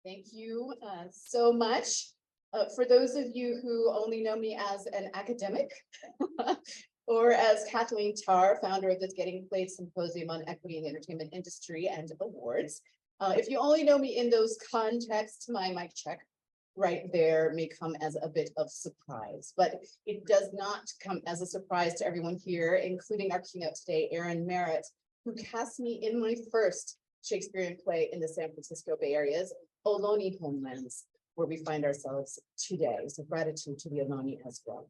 Thank you so much. For those of you who only know me as an academic or as Kathleen Tarr, founder of the Getting Played Symposium on Equity in the Entertainment Industry and Awards. If you only know me in those contexts, my mic check right there may come as a bit of surprise, but it does not come as a surprise to everyone here, including our keynote today, Erin Merritt, who cast me in my first Shakespearean play in the San Francisco Bay Area's Ohlone homelands, where we find ourselves today. So gratitude to the Ohlone as well.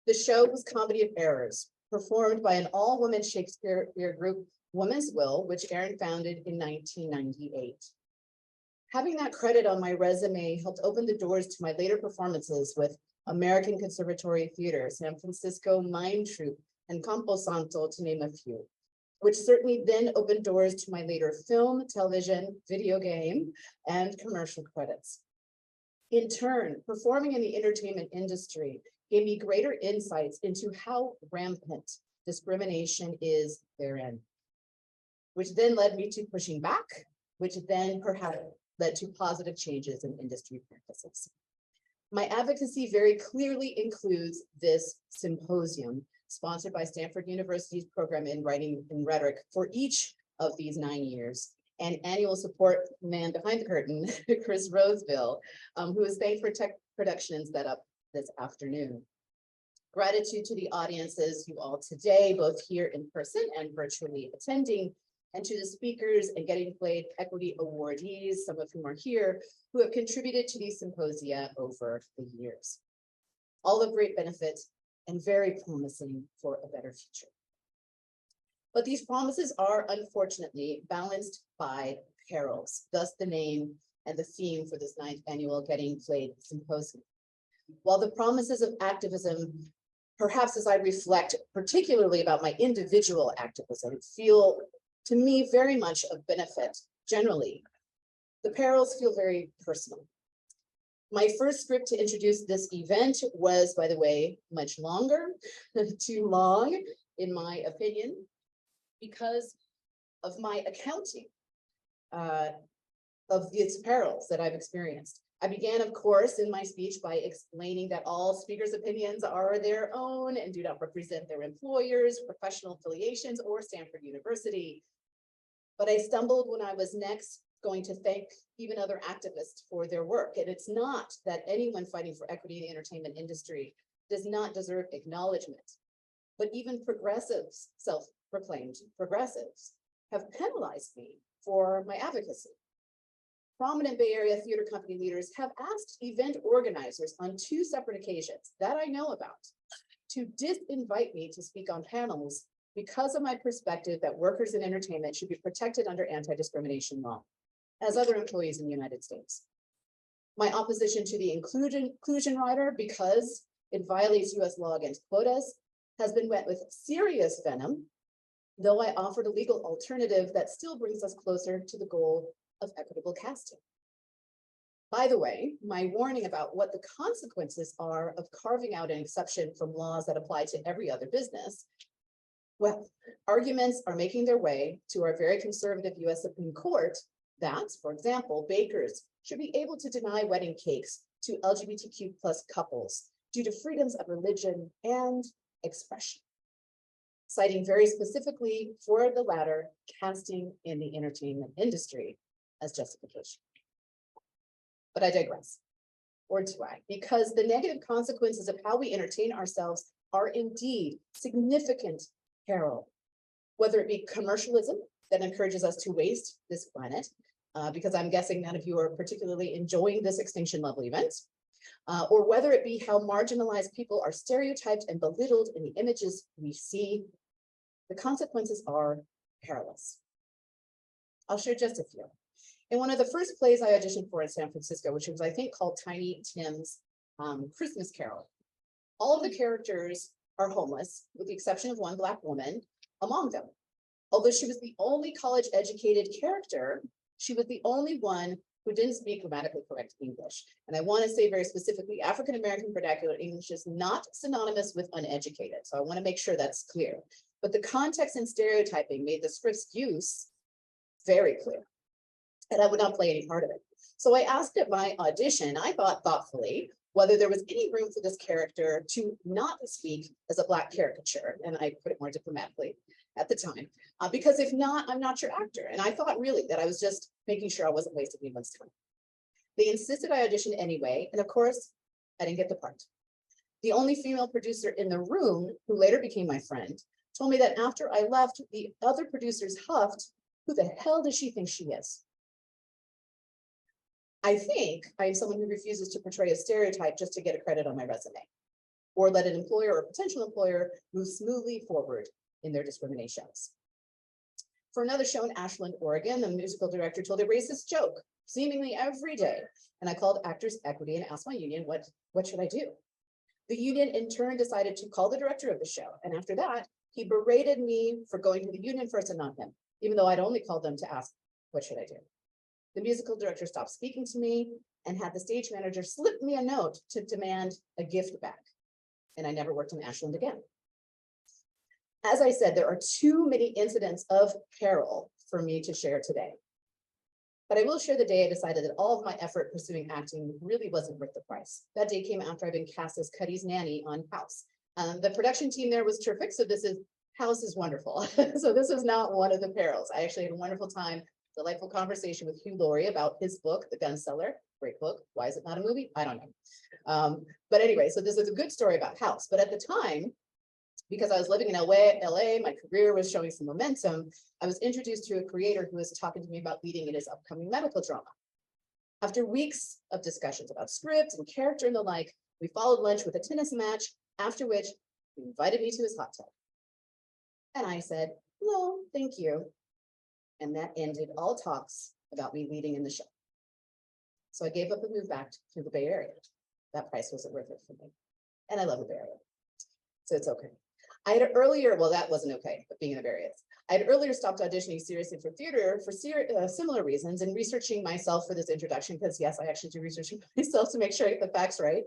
The show was Comedy of Errors, performed by an all-woman Shakespeare group, Woman's Will, which Erin founded in 1998. Having that credit on my resume helped open the doors to my later performances with American Conservatory Theater, San Francisco Mime Troupe, and Camposanto, to name a few, which certainly then opened doors to my later film, television, video game, and commercial credits. In turn, performing in the entertainment industry gave me greater insights into how rampant discrimination is therein, which then led me to pushing back, which then perhaps led to positive changes in industry practices. My advocacy very clearly includes this symposium, sponsored by Stanford University's program in writing and rhetoric for each of these 9 years, and annual support man behind the curtain, Chris Roseville, who is thanked for tech productions that up this afternoon. Gratitude to the audiences, you all today, both here in person and virtually attending, and to the speakers and Getting Played Equity awardees, some of whom are here, who have contributed to these symposia over the years. All of great benefit and very promising for a better future. But these promises are unfortunately balanced by perils, thus the name and the theme for this 9th annual Getting Played Symposium. While the promises of activism, perhaps as I reflect particularly about my individual activism, feel to me very much of benefit generally, the perils feel very personal. My first script to introduce this event was, by the way, much longer, too long, in my opinion, because of my accounting of its perils that I've experienced. I began, of course, in my speech by explaining that all speakers' opinions are their own and do not represent their employers, professional affiliations, or Stanford University. But I stumbled when I was next going to thank even other activists for their work. And it's not that anyone fighting for equity in the entertainment industry does not deserve acknowledgement, but even progressives, self-proclaimed progressives, have penalized me for my advocacy. Prominent Bay Area theater company leaders have asked event organizers on 2 separate occasions that I know about to disinvite me to speak on panels because of my perspective that workers in entertainment should be protected under anti-discrimination law, as other employees in the United States. My opposition to the inclusion rider, because it violates US law against quotas, has been met with serious venom, though I offered a legal alternative that still brings us closer to the goal of equitable casting. By the way, my warning about what the consequences are of carving out an exception from laws that apply to every other business, well, arguments are making their way to our very conservative US Supreme Court that, for example, bakers should be able to deny wedding cakes to LGBTQ+ couples due to freedoms of religion and expression, citing very specifically for the latter, casting in the entertainment industry as justification. But I digress, or do I? Because the negative consequences of how we entertain ourselves are indeed significant peril, whether it be commercialism that encourages us to waste this planet, because I'm guessing none of you are particularly enjoying this extinction level event, or whether it be how marginalized people are stereotyped and belittled in the images we see, the consequences are perilous. I'll share just a few. In one of the first plays I auditioned for in San Francisco, which was, I think, called Tiny Tim's Christmas Carol, all of the characters are homeless, with the exception of one Black woman among them. Although she was the only college-educated character, she was the only one who didn't speak grammatically correct English. And I want to say very specifically, African-American vernacular English is not synonymous with uneducated. So I want to make sure that's clear. But the context and stereotyping made the script's use very clear. And I would not play any part of it. So I asked at my audition, I thought thoughtfully, whether there was any room for this character to not speak as a Black caricature, and I put it more diplomatically at the time, because if not, I'm not your actor. And I thought really that I was just making sure I wasn't wasting anyone's time. They insisted I audition anyway, and of course, I didn't get the part. The only female producer in the room, who later became my friend, told me that after I left, the other producers huffed, "Who the hell does she think she is?" I think I am someone who refuses to portray a stereotype just to get a credit on my resume, or let an employer or potential employer move smoothly forward in their discriminations. For another show in Ashland, Oregon, the musical director told a racist joke seemingly every day, and I called Actors Equity and asked my union, what should I do? The union in turn decided to call the director of the show, and after that, he berated me for going to the union first and not him, even though I'd only called them to ask, what should I do? The musical director stopped speaking to me and had the stage manager slip me a note to demand a gift back. And I never worked in Ashland again. As I said, there are too many incidents of peril for me to share today. But I will share the day I decided that all of my effort pursuing acting really wasn't worth the price. That day came after I'd been cast as Cuddy's nanny on House. The production team there was terrific, so House is wonderful. So this is not one of the perils. I actually had a wonderful time, delightful conversation with Hugh Laurie about his book, The Gun Seller. Great book. Why is it not a movie? I don't know. But anyway, so this is a good story about House. But at the time, because I was living in LA, my career was showing some momentum, I was introduced to a creator who was talking to me about leading in his upcoming medical drama. After weeks of discussions about script and character and the like, we followed lunch with a tennis match, after which he invited me to his hot tub. And I said, no, thank you. And that ended all talks about me leading in the show. So I gave up and moved back to the Bay Area. That price wasn't worth it for me. And I love the Bay Area, so it's okay. I had earlier, well, that wasn't okay, but being in the Bay Area. I had earlier stopped auditioning seriously for theater for similar reasons and researching myself for this introduction, because yes, I actually do researching myself to make sure I get the facts right.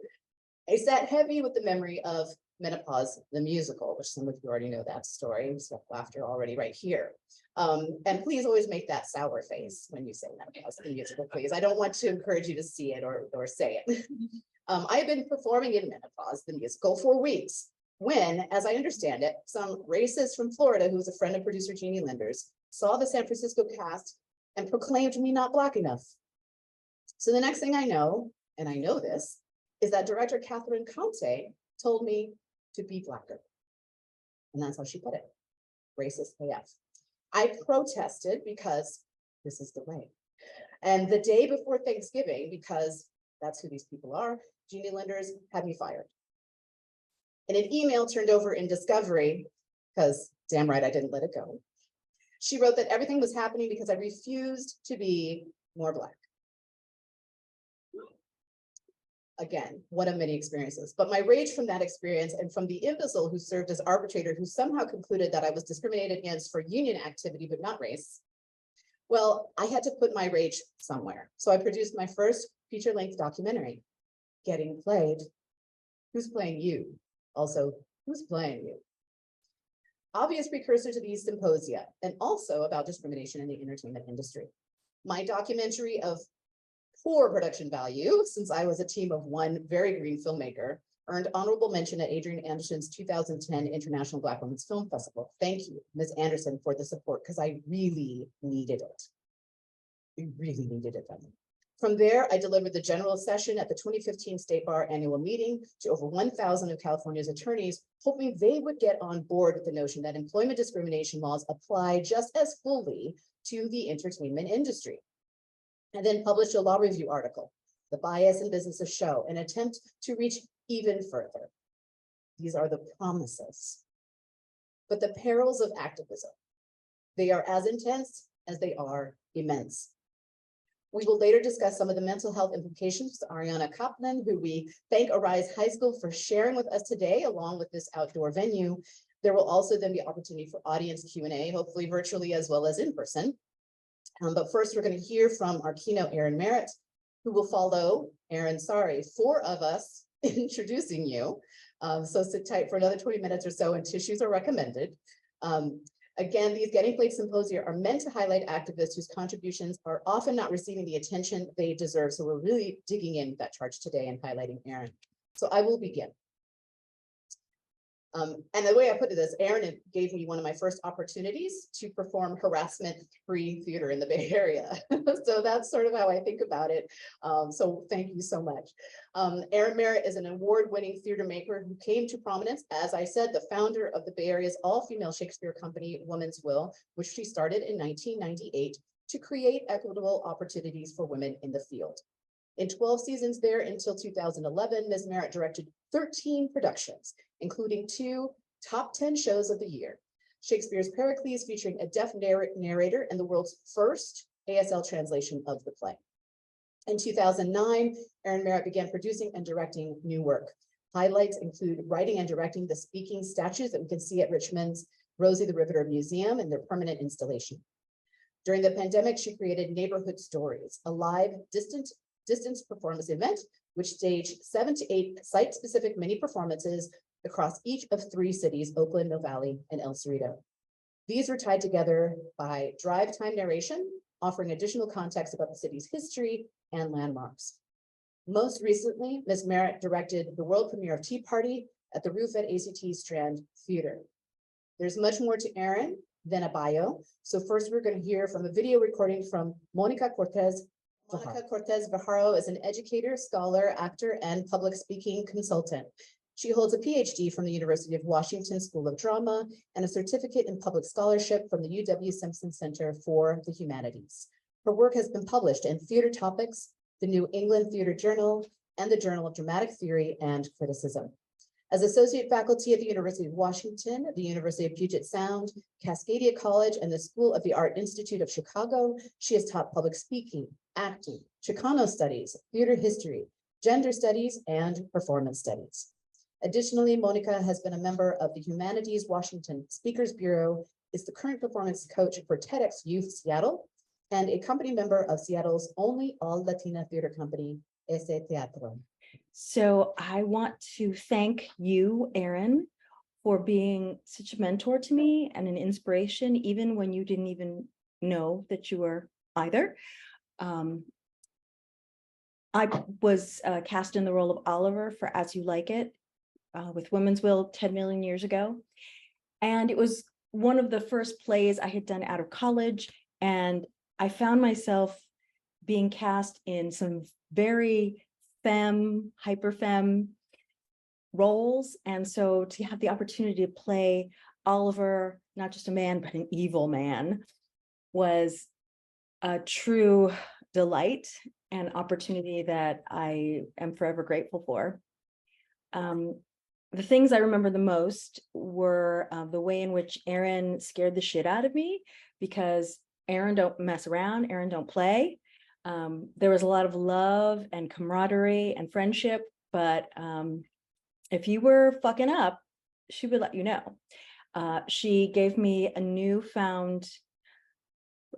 I sat heavy with the memory of Menopause, the musical, which some of you already know that story. So laughter already right here. And please always make that sour face when you say Menopause, the musical, please. I don't want to encourage you to see it or say it. I have been performing in Menopause, the musical, for weeks when, as I understand it, some racist from Florida, who's a friend of producer Jeannie Linders, saw the San Francisco cast and proclaimed me not Black enough. So the next thing I know, and I know this, is that director Catherine Conte told me to be Blacker. And that's how she put it, racist AF. I protested because this is the way. And the day before Thanksgiving, because that's who these people are, Jeannie Linders had me fired. In an email turned over in Discovery, because damn right I didn't let it go, she wrote that everything was happening because I refused to be more Black. Again, one of many experiences, but my rage from that experience and from the imbecile who served as arbitrator who somehow concluded that I was discriminated against for union activity, but not race. Well, I had to put my rage somewhere. So I produced my first feature-length documentary, Getting Played. Who's playing you? Also, who's playing you? Obvious precursor to these symposia, and also about discrimination in the entertainment industry. My documentary of poor production value, since I was a team of one very green filmmaker, earned honorable mention at Adrian Anderson's 2010 International Black Women's Film Festival. Thank you, Ms. Anderson, for the support, because I really needed it. We really needed it. From there, I delivered the general session at the 2015 State Bar annual meeting to over 1,000 of California's attorneys, hoping they would get on board with the notion that employment discrimination laws apply just as fully to the entertainment industry. I then published a law review article, The Bias in Business of Show, an attempt to reach even further. These are the promises. But the perils of activism, they are as intense as they are immense. We will later discuss some of the mental health implications with Arianna Caplan, who we thank Arise High School for sharing with us today, along with this outdoor venue. There will also then be opportunity for audience Q&A, hopefully virtually as well as in person. But first, we're going to hear from our keynote, Erin Merritt, who will follow Erin, four of us introducing you. So sit tight for another 20 minutes or so, and tissues are recommended. Again, these Getting Played Symposia are meant to highlight activists whose contributions are often not receiving the attention they deserve. So we're really digging in that charge today and highlighting Erin. So I will begin. And the way I put it is, Erin gave me one of my first opportunities to perform harassment-free theater in the Bay Area. So that's sort of how I think about it. So thank you so much. Erin Merritt is an award-winning theater maker who came to prominence, as I said, the founder of the Bay Area's all-female Shakespeare company, Women's Will, which she started in 1998 to create equitable opportunities for women in the field. In 12 seasons there until 2011, Ms. Merritt directed 13 productions, including 2 top 10 shows of the year. Shakespeare's Pericles, featuring a deaf narrator and the world's first ASL translation of the play. In 2009, Erin Merritt began producing and directing new work. Highlights include writing and directing the speaking statues that we can see at Richmond's Rosie the Riveter Museum and their permanent installation. During the pandemic, she created Neighborhood Stories, a live distance performance event, which staged 7 to 8 site-specific mini performances across each of 3 cities, Oakland, Mill Valley, and El Cerrito. These were tied together by drive time narration, offering additional context about the city's history and landmarks. Most recently, Ms. Merritt directed the world premiere of Tea Party at the roof at ACT Strand Theater. There's much more to Erin than a bio. So first we're going to hear from a video recording from Monica Cortés. Monica Cortés Viharo is an educator, scholar, actor, and public speaking consultant. She holds a PhD from the University of Washington School of Drama and a certificate in public scholarship from the UW Simpson Center for the Humanities. Her work has been published in Theater Topics, the New England Theater Journal, and the Journal of Dramatic Theory and Criticism. As associate faculty at the University of Washington, the University of Puget Sound, Cascadia College, and the School of the Art Institute of Chicago, she has taught public speaking, acting, Chicano studies, theater history, gender studies, and performance studies. Additionally, Monica has been a member of the Humanities Washington Speakers Bureau, is the current performance coach for TEDx Youth Seattle, and a company member of Seattle's only all-Latina theater company, Ese Teatro. So I want to thank you, Erin, for being such a mentor to me and an inspiration, even when you didn't even know that you were either. I was cast in the role of Oliver for As You Like It with Women's Will 10 million years ago. And it was one of the first plays I had done out of college. And I found myself being cast in some very hyper femme roles. And so to have the opportunity to play Oliver, not just a man, but an evil man, was a true delight and opportunity that I am forever grateful for. The things I remember the most were the way in which Erin scared the shit out of me, because Erin don't mess around, Erin don't play. There was a lot of love and camaraderie and friendship, but if you were fucking up, she would let you know. She gave me a newfound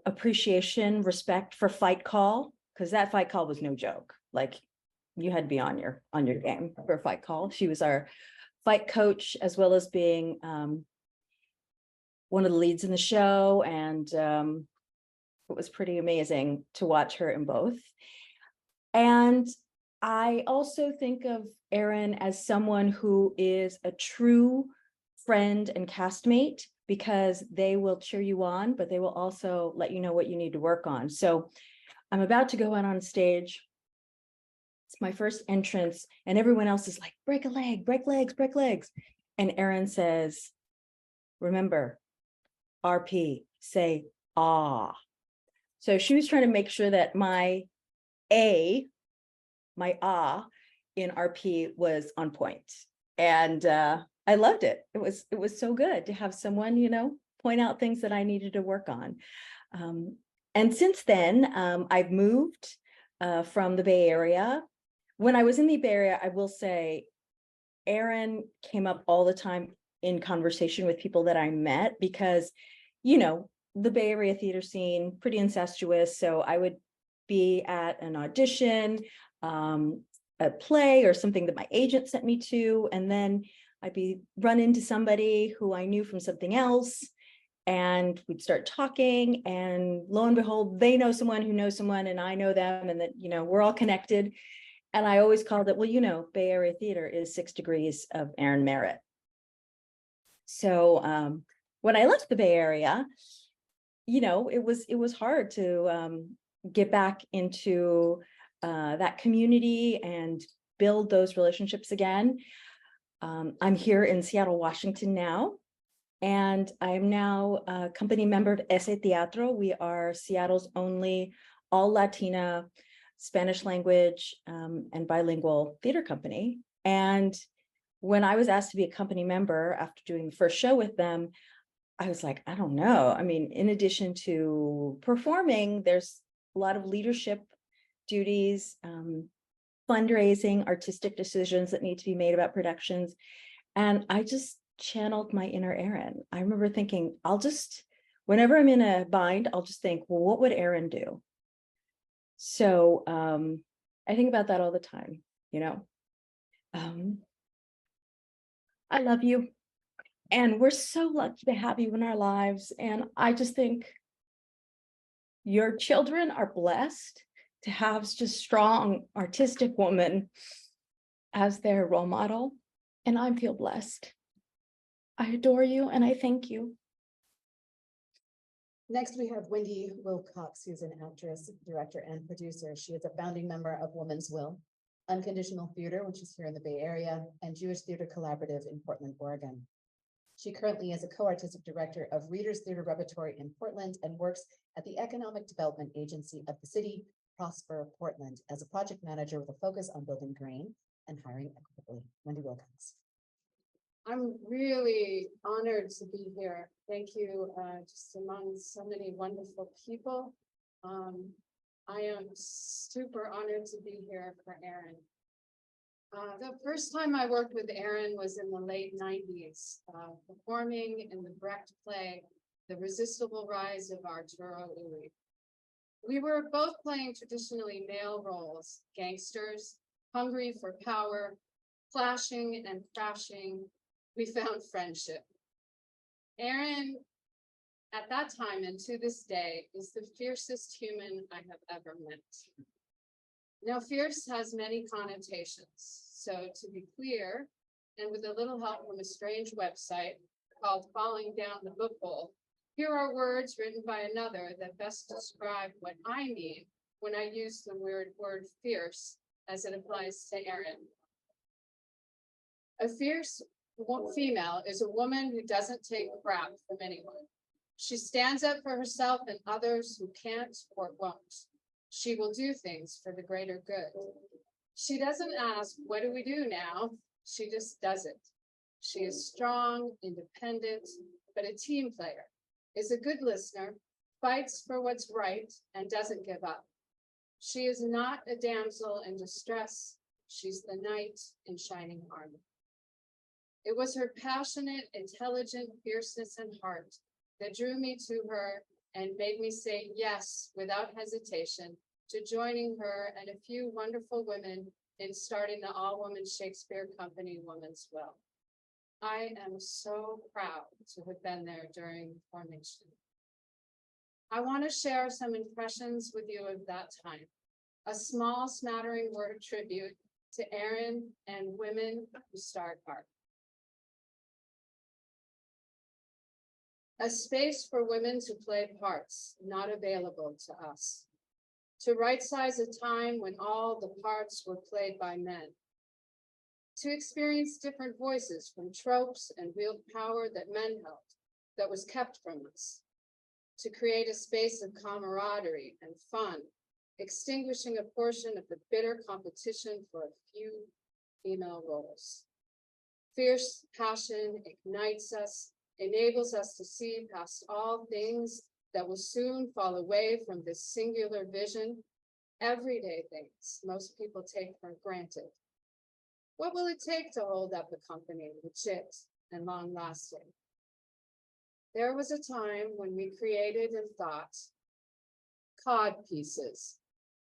appreciation, respect for Fight Call, because that Fight Call was no joke. Like, you had to be on your game for a Fight Call. She was our fight coach, as well as being one of the leads in the show, and it was pretty amazing to watch her in both. And I also think of Erin as someone who is a true friend and castmate, because they will cheer you on, but they will also let you know what you need to work on. So I'm about to go out on stage. It's my first entrance, and everyone else is like, break a leg, break legs, break legs. And Erin says, remember, RP, say ah. So she was trying to make sure that my ah in RP was on point. And I loved it. It was so good to have someone, point out things that I needed to work on. And since then, I've moved from the Bay Area. When I was in the Bay Area, I will say, Erin came up all the time in conversation with people that I met, because, the Bay Area theater scene, pretty incestuous. So I would be at an audition, a play or something that my agent sent me to, and then I'd run into somebody who I knew from something else, And we'd start talking, and lo and behold, they know someone who knows someone, and I know them, and that, we're all connected. And I always called it, well, Bay Area theater is 6 degrees of Erin Merritt. So when I left the Bay Area, it was hard to get back into that community and build those relationships again. I'm here in Seattle, Washington now, and I'm now a company member of Ese Teatro. We are Seattle's only all Latina, Spanish language, and bilingual theater company. And when I was asked to be a company member after doing the first show with them, I was like, I don't know. I mean, in addition to performing, there's a lot of leadership duties, fundraising, artistic decisions that need to be made about productions. And I just channeled my inner Erin. I remember thinking, whenever I'm in a bind, I'll just think, well, what would Erin do? So I think about that all the time, I love you. And we're so lucky to have you in our lives. And I just think your children are blessed to have such a strong artistic woman as their role model. And I feel blessed. I adore you and I thank you. Next, we have Wendy Wilcox, who's an actress, director, and producer. She is a founding member of Woman's Will, Unconditional Theater, which is here in the Bay Area, and Jewish Theater Collaborative in Portland, Oregon. She currently is a co-artistic director of Readers Theater Repertory in Portland and works at the Economic Development Agency of the city, Prosper Portland, as a project manager with a focus on building grain and hiring equitably. Wendy Wilcox. I'm really honored to be here. Thank you, just among so many wonderful people. I am super honored to be here for Erin. The first time I worked with Erin was in the late 90s, performing in the Brecht play, The Resistible Rise of Arturo Ui. We were both playing traditionally male roles, gangsters, hungry for power, clashing and crashing. We found friendship. Erin, at that time and to this day, is the fiercest human I have ever met. Now, fierce has many connotations. So to be clear, and with a little help from a strange website called Falling Down the Book Hole, here are words written by another that best describe what I mean when I use the word fierce as it applies to Erin. A fierce female is a woman who doesn't take crap from anyone. She stands up for herself and others who can't or won't. She will do things for the greater good. She doesn't ask, what do we do now? She just does it. She is strong, independent, but a team player, is a good listener, fights for what's right, and doesn't give up. She is not a damsel in distress. She's the knight in shining armor. It was her passionate, intelligent fierceness and heart that drew me to her and made me say yes without hesitation to joining her and a few wonderful women in starting the all-woman Shakespeare Company Woman's Will. I am so proud to have been there during formation. I want to share some impressions with you of that time, a small smattering word of tribute to Erin and women who start art. A space for women to play parts not available to us. To right-size a time when all the parts were played by men. To experience different voices from tropes and real power that men held, that was kept from us. To create a space of camaraderie and fun, extinguishing a portion of the bitter competition for a few female roles. Fierce passion ignites us, enables us to see past all things that will soon fall away from this singular vision, everyday things most people take for granted. What will it take to hold up a company legit and long-lasting? There was a time when we created and thought, cod pieces,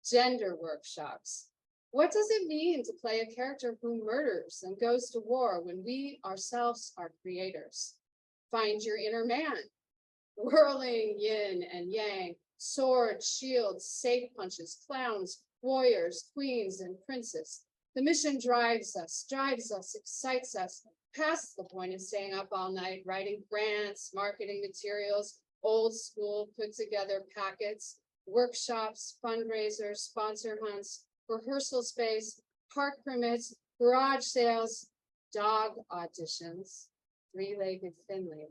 gender workshops. What does it mean to play a character who murders and goes to war when we ourselves are creators? Find your inner man. whirling yin and yang, swords, shields, safe punches, clowns, warriors, queens, and princes. The mission drives us, excites us, past the point of staying up all night, writing grants, marketing materials, old school put together packets, workshops, fundraisers, sponsor hunts, rehearsal space, park permits, garage sales, dog auditions, three-legged Finley.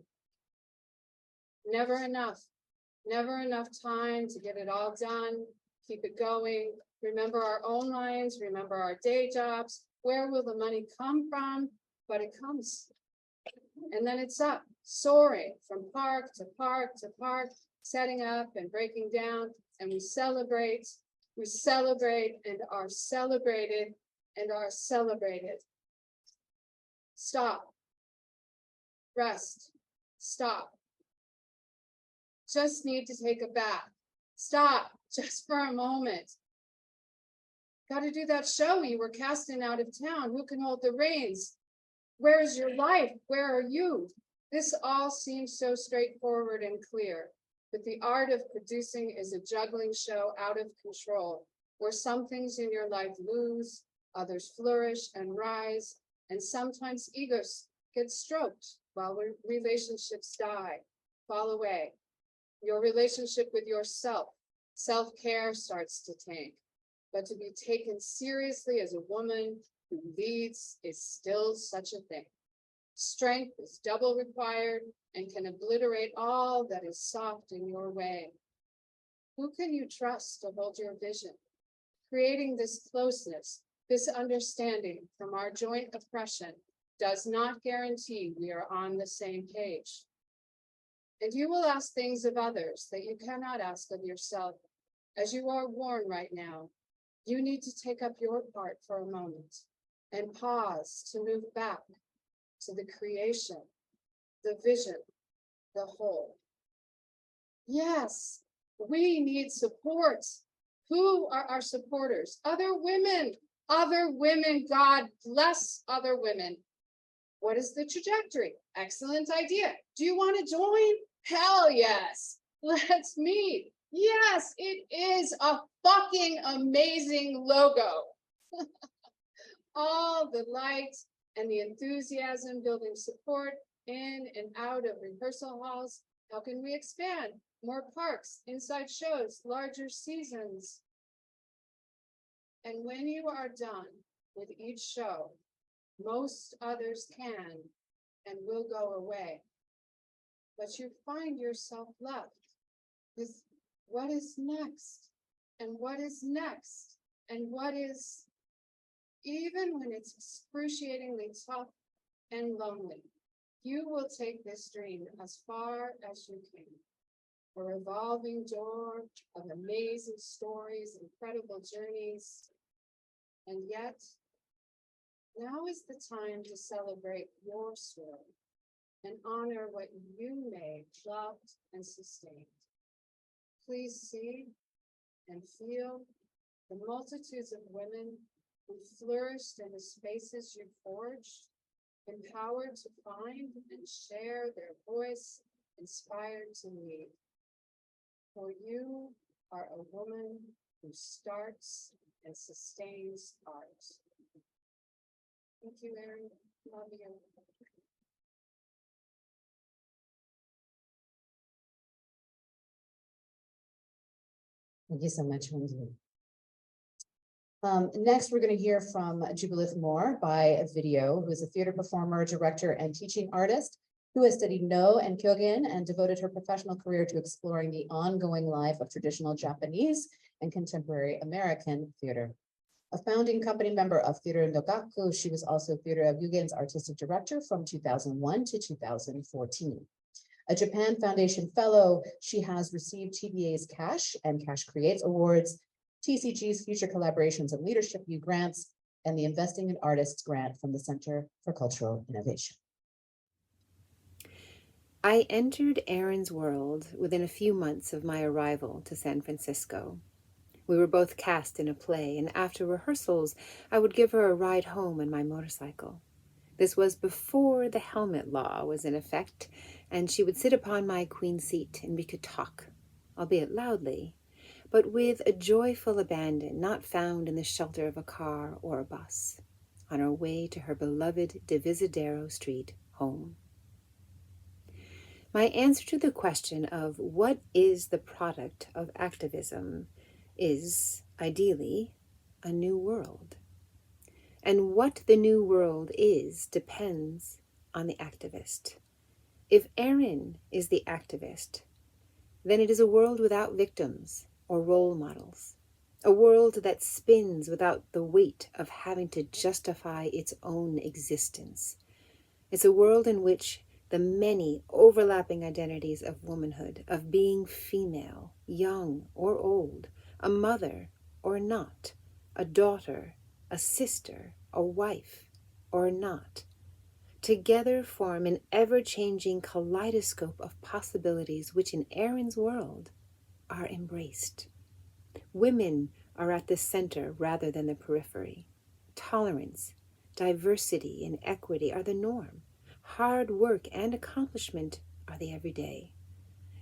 Never enough time to get it all done, keep it going, remember our own lives, remember our day jobs, where will the money come from? But it comes. And then it's up, soaring from park to park to park, setting up and breaking down, and we celebrate and are celebrated and are celebrated. Stop. Rest. Stop. Just need to take a bath. Stop just for a moment. Got to do that show you were casting out of town. Who can hold the reins? Where is your life? Where are you? This all seems so straightforward and clear, but the art of producing is a juggling show out of control, where some things in your life lose, others flourish and rise, and sometimes egos get stroked while relationships die, fall away. Your relationship with yourself, self-care starts to tank, but to be taken seriously as a woman who leads is still such a thing. Strength is double required and can obliterate all that is soft in your way. Who can you trust to hold your vision? Creating this closeness, this understanding from our joint oppression does not guarantee we are on the same page. And you will ask things of others that you cannot ask of yourself. As you are worn right now, you need to take up your part for a moment and pause to move back to the creation, the vision, the whole. Yes, we need support. Who are our supporters? Other women, God bless other women. What is the trajectory? Excellent idea. Do you want to join? Hell yes. Let's meet. Yes, it is a fucking amazing logo. All the light and the enthusiasm building support in and out of rehearsal halls. How can we expand? More parks, inside shows, larger seasons. And when you are done with each show, most others can and will go away. But you find yourself left with what is next, and what is next, and what is, even when it's excruciatingly tough and lonely, you will take this dream as far as you can. A revolving door of amazing stories, incredible journeys, and yet, now is the time to celebrate your story and honor what you made, loved, and sustained. Please see and feel the multitudes of women who flourished in the spaces you forged, empowered to find and share their voice, inspired to lead. For you are a woman who starts and sustains art. Thank you, Erin. Love you. Thank you so much, Wendy. Next, we're going to hear from Jubilith Moore by video, who is a theater performer, director, and teaching artist who has studied No and Kyogen and devoted her professional career to exploring the ongoing life of traditional Japanese and contemporary American theater. A founding company member of Theater Nogaku, she was also Theater of Yugen's artistic director from 2001 to 2014. A Japan Foundation Fellow, she has received TBA's Cash and Cash Creates Awards, TCG's Future Collaborations and Leadership U grants, and the Investing in Artists grant from the Center for Cultural Innovation. I entered Erin's world within a few months of my arrival to San Francisco. We were both cast in a play, and after rehearsals, I would give her a ride home on my motorcycle. This was before the helmet law was in effect, and she would sit upon my queen seat, and we could talk, albeit loudly, but with a joyful abandon not found in the shelter of a car or a bus, on our way to her beloved Divisadero Street home. My answer to the question of what is the product of activism is, ideally, a new world. And what the new world is depends on the activist. If Erin is the activist, then it is a world without victims or role models, a world that spins without the weight of having to justify its own existence. It's a world in which the many overlapping identities of womanhood, of being female, young or old, a mother or not, a daughter, a sister, a wife or not, together form an ever-changing kaleidoscope of possibilities which in Erin's world are embraced. Women are at the center rather than the periphery. Tolerance, diversity, and equity are the norm. Hard work and accomplishment are the everyday.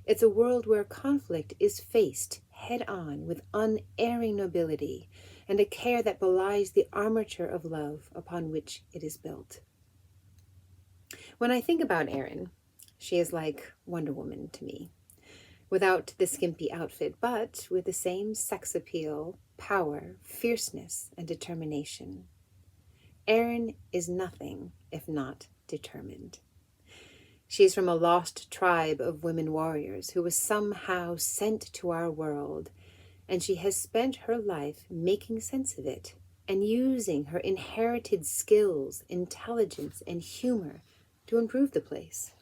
It's a world where conflict is faced head-on with unerring nobility and a care that belies the armature of love upon which it is built. When I think about Erin, she is like Wonder Woman to me, without the skimpy outfit, but with the same sex appeal, power, fierceness, and determination. Erin is nothing if not determined. She is from a lost tribe of women warriors who was somehow sent to our world, and she has spent her life making sense of it and using her inherited skills, intelligence, and humor to improve the place.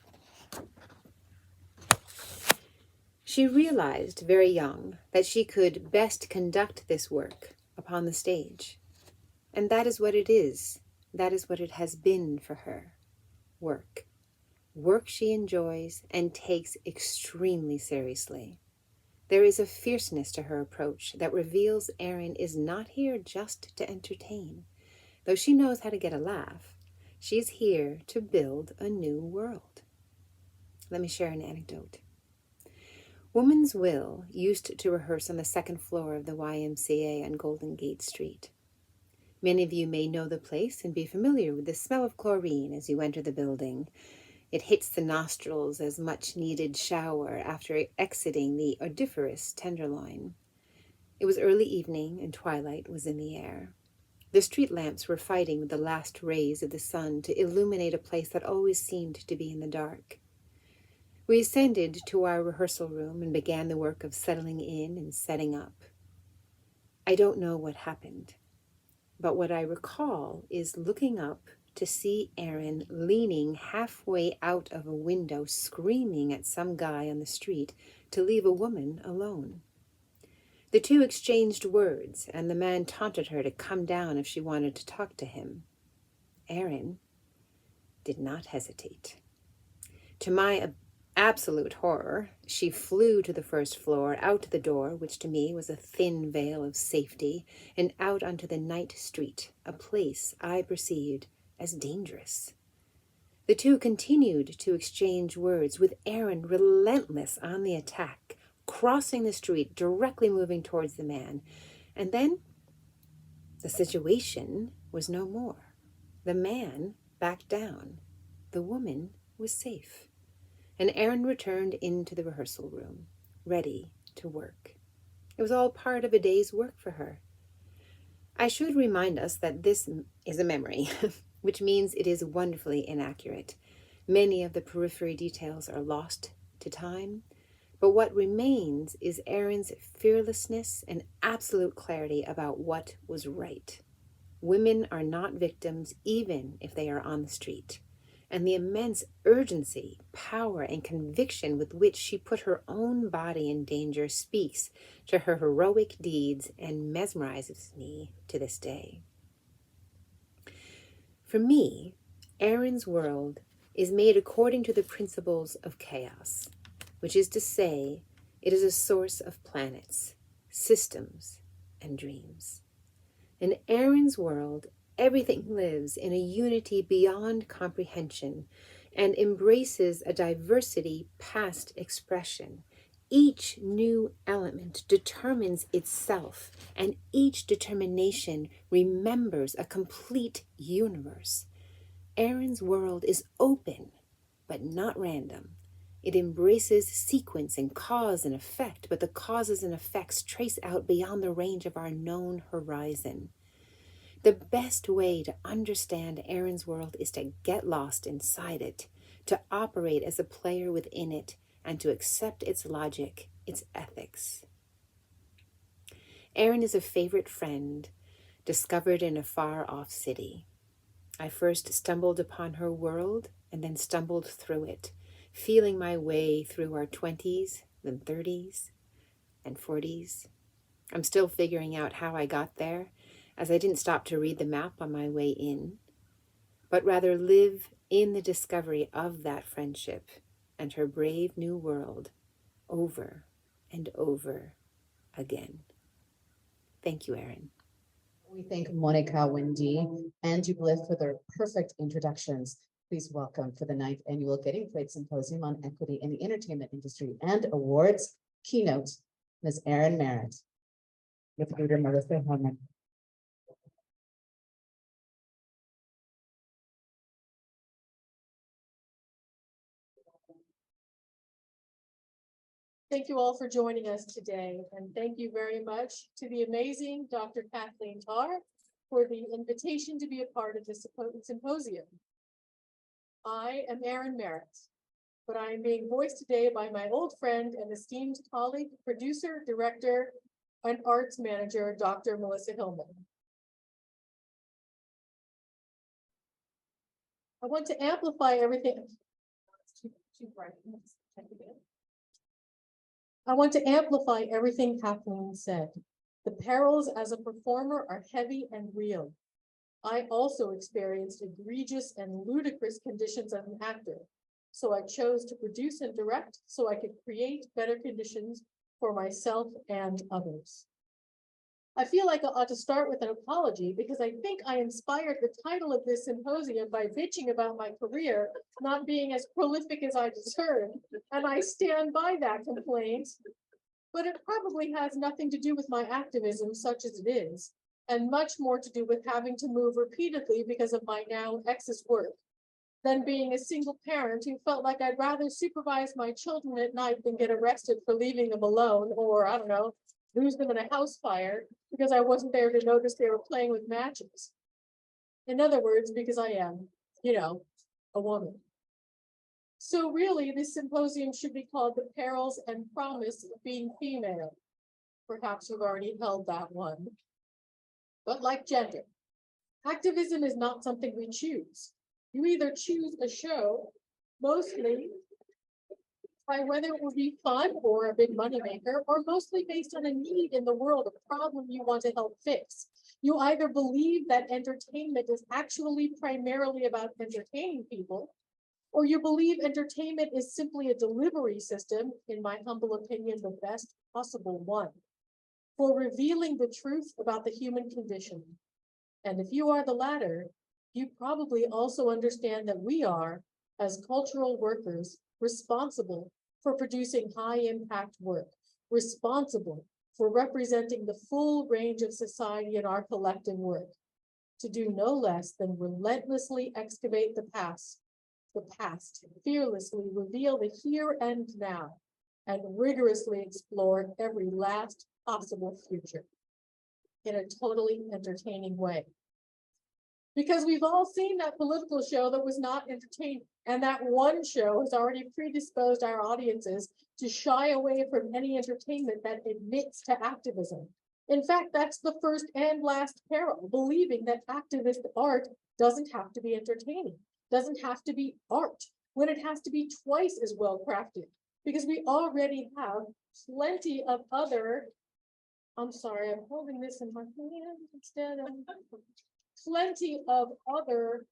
She realized very young that she could best conduct this work upon the stage. And that is what it is. That is what it has been for her. Work. Work she enjoys and takes extremely seriously. There is a fierceness to her approach that reveals Erin is not here just to entertain. Though she knows how to get a laugh, she is here to build a new world. Let me share an anecdote. Woman's Will used to rehearse on the second floor of the YMCA on Golden Gate Street. Many of you may know the place and be familiar with the smell of chlorine as you enter the building. It hits the nostrils as much-needed shower after exiting the odoriferous Tenderloin. It was early evening and twilight was in the air. The street lamps were fighting with the last rays of the sun to illuminate a place that always seemed to be in the dark. We ascended to our rehearsal room and began the work of settling in and setting up. I don't know what happened, but what I recall is looking up to see Erin leaning halfway out of a window screaming at some guy on the street to leave a woman alone. The two exchanged words, and the man taunted her to come down if she wanted to talk to him. Erin did not hesitate. To my absolute horror, she flew to the first floor, out the door, which to me was a thin veil of safety, and out onto the night street, a place I perceived as dangerous. The two continued to exchange words, with Erin relentless on the attack, crossing the street, directly moving towards the man. And then the situation was no more. The man backed down. The woman was safe. And Erin returned into the rehearsal room, ready to work. It was all part of a day's work for her. I should remind us that this is a memory, which means it is wonderfully inaccurate. Many of the periphery details are lost to time, but what remains is Erin's fearlessness and absolute clarity about what was right. Women are not victims even if they are on the street. And the immense urgency, power, and conviction with which she put her own body in danger speaks to her heroic deeds and mesmerizes me to this day. For me, Erin's world is made according to the principles of chaos, which is to say, it is a source of planets, systems, and dreams. In Erin's world, everything lives in a unity beyond comprehension, and embraces a diversity past expression. Each new element determines itself, and each determination remembers a complete universe. Erin's world is open, but not random. It embraces sequence and cause and effect, but the causes and effects trace out beyond the range of our known horizon. The best way to understand Erin's world is to get lost inside it, to operate as a player within it, and to accept its logic, its ethics. Erin is a favorite friend, discovered in a far-off city. I first stumbled upon her world and then stumbled through it, feeling my way through our 20s, then 30s, and 40s. I'm still figuring out how I got there, as I didn't stop to read the map on my way in, but rather live in the discovery of that friendship and her brave new world over and over again. Thank you, Erin. We thank Monica, Wendy, and Jubilith for their perfect introductions. Please welcome for the 9th Annual Getting Played Symposium on Equity in the Entertainment Industry and Awards keynote, Ms. Erin Merritt, with leader Melissa Herman. Thank you all for joining us today, and thank you very much to the amazing Dr. Kathleen Tarr for the invitation to be a part of this symposium. I am Erin Merritt, but I am being voiced today by my old friend and esteemed colleague, producer, director, and arts manager, Dr. Melissa Hillman. I want to amplify everything. Too bright. I want to amplify everything Kathleen said. The perils as a performer are heavy and real. I also experienced egregious and ludicrous conditions as an actor, so I chose to produce and direct so I could create better conditions for myself and others. I feel like I ought to start with an apology because I think I inspired the title of this symposium by bitching about my career not being as prolific as I deserved, and I stand by that complaint. But it probably has nothing to do with my activism, such as it is, and much more to do with having to move repeatedly because of my now ex's work, than being a single parent who felt like I'd rather supervise my children at night than get arrested for leaving them alone, or I don't know, lose them in a house fire because I wasn't there to notice they were playing with matches. In other words, because I am, a woman. So really, this symposium should be called The Perils and Promise of Being Female. Perhaps you've already held that one. But like gender, activism is not something we choose. You either choose a show, mostly by whether it will be fun or a big moneymaker, or mostly based on a need in the world, a problem you want to help fix. You either believe that entertainment is actually primarily about entertaining people, or you believe entertainment is simply a delivery system, in my humble opinion, the best possible one, for revealing the truth about the human condition. And if you are the latter, you probably also understand that we are, as cultural workers, responsible for producing high-impact work, responsible for representing the full range of society in our collective work, to do no less than relentlessly excavate the past, fearlessly reveal the here and now, and rigorously explore every last possible future in a totally entertaining way. Because we've all seen that political show that was not entertaining, and that one show has already predisposed our audiences to shy away from any entertainment that admits to activism. In fact, that's the first and last peril, believing that activist art doesn't have to be entertaining, doesn't have to be art, when it has to be twice as well crafted, because we already have plenty of other, I'm sorry, I'm holding this in my hand instead of, plenty of other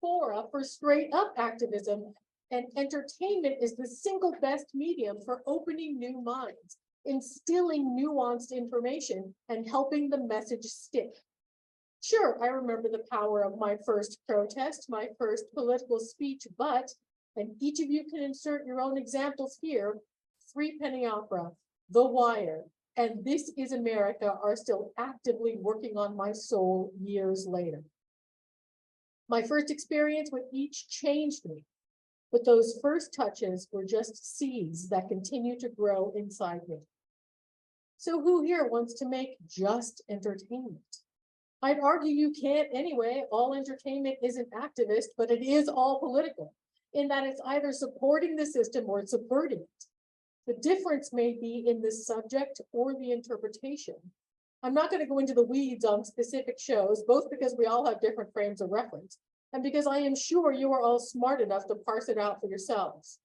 fora for straight up activism, and entertainment is the single best medium for opening new minds, instilling nuanced information, and helping the message stick. Sure, I remember the power of my first protest, my first political speech, but, and each of you can insert your own examples here, Three Penny Opera, The Wire, and This Is America are still actively working on my soul years later. My first experience with each changed me, but those first touches were just seeds that continue to grow inside me. So who here wants to make just entertainment? I'd argue you can't anyway. All entertainment isn't activist, but it is all political, in that it's either supporting the system or it's subverting it. The difference may be in the subject or the interpretation. I'm not going to go into the weeds on specific shows, both because we all have different frames of reference, and because I am sure you are all smart enough to parse it out for yourselves.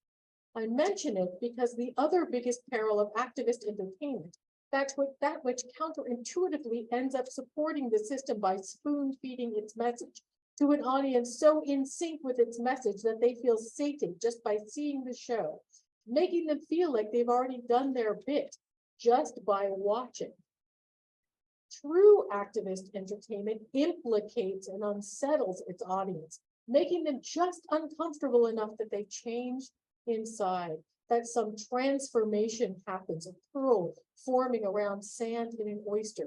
I mention it because the other biggest peril of activist entertainment, that which counterintuitively ends up supporting the system by spoon-feeding its message to an audience so in sync with its message that they feel sated just by seeing the show, making them feel like they've already done their bit just by watching. True activist entertainment implicates and unsettles its audience, making them just uncomfortable enough that they change inside, that some transformation happens, a pearl forming around sand in an oyster.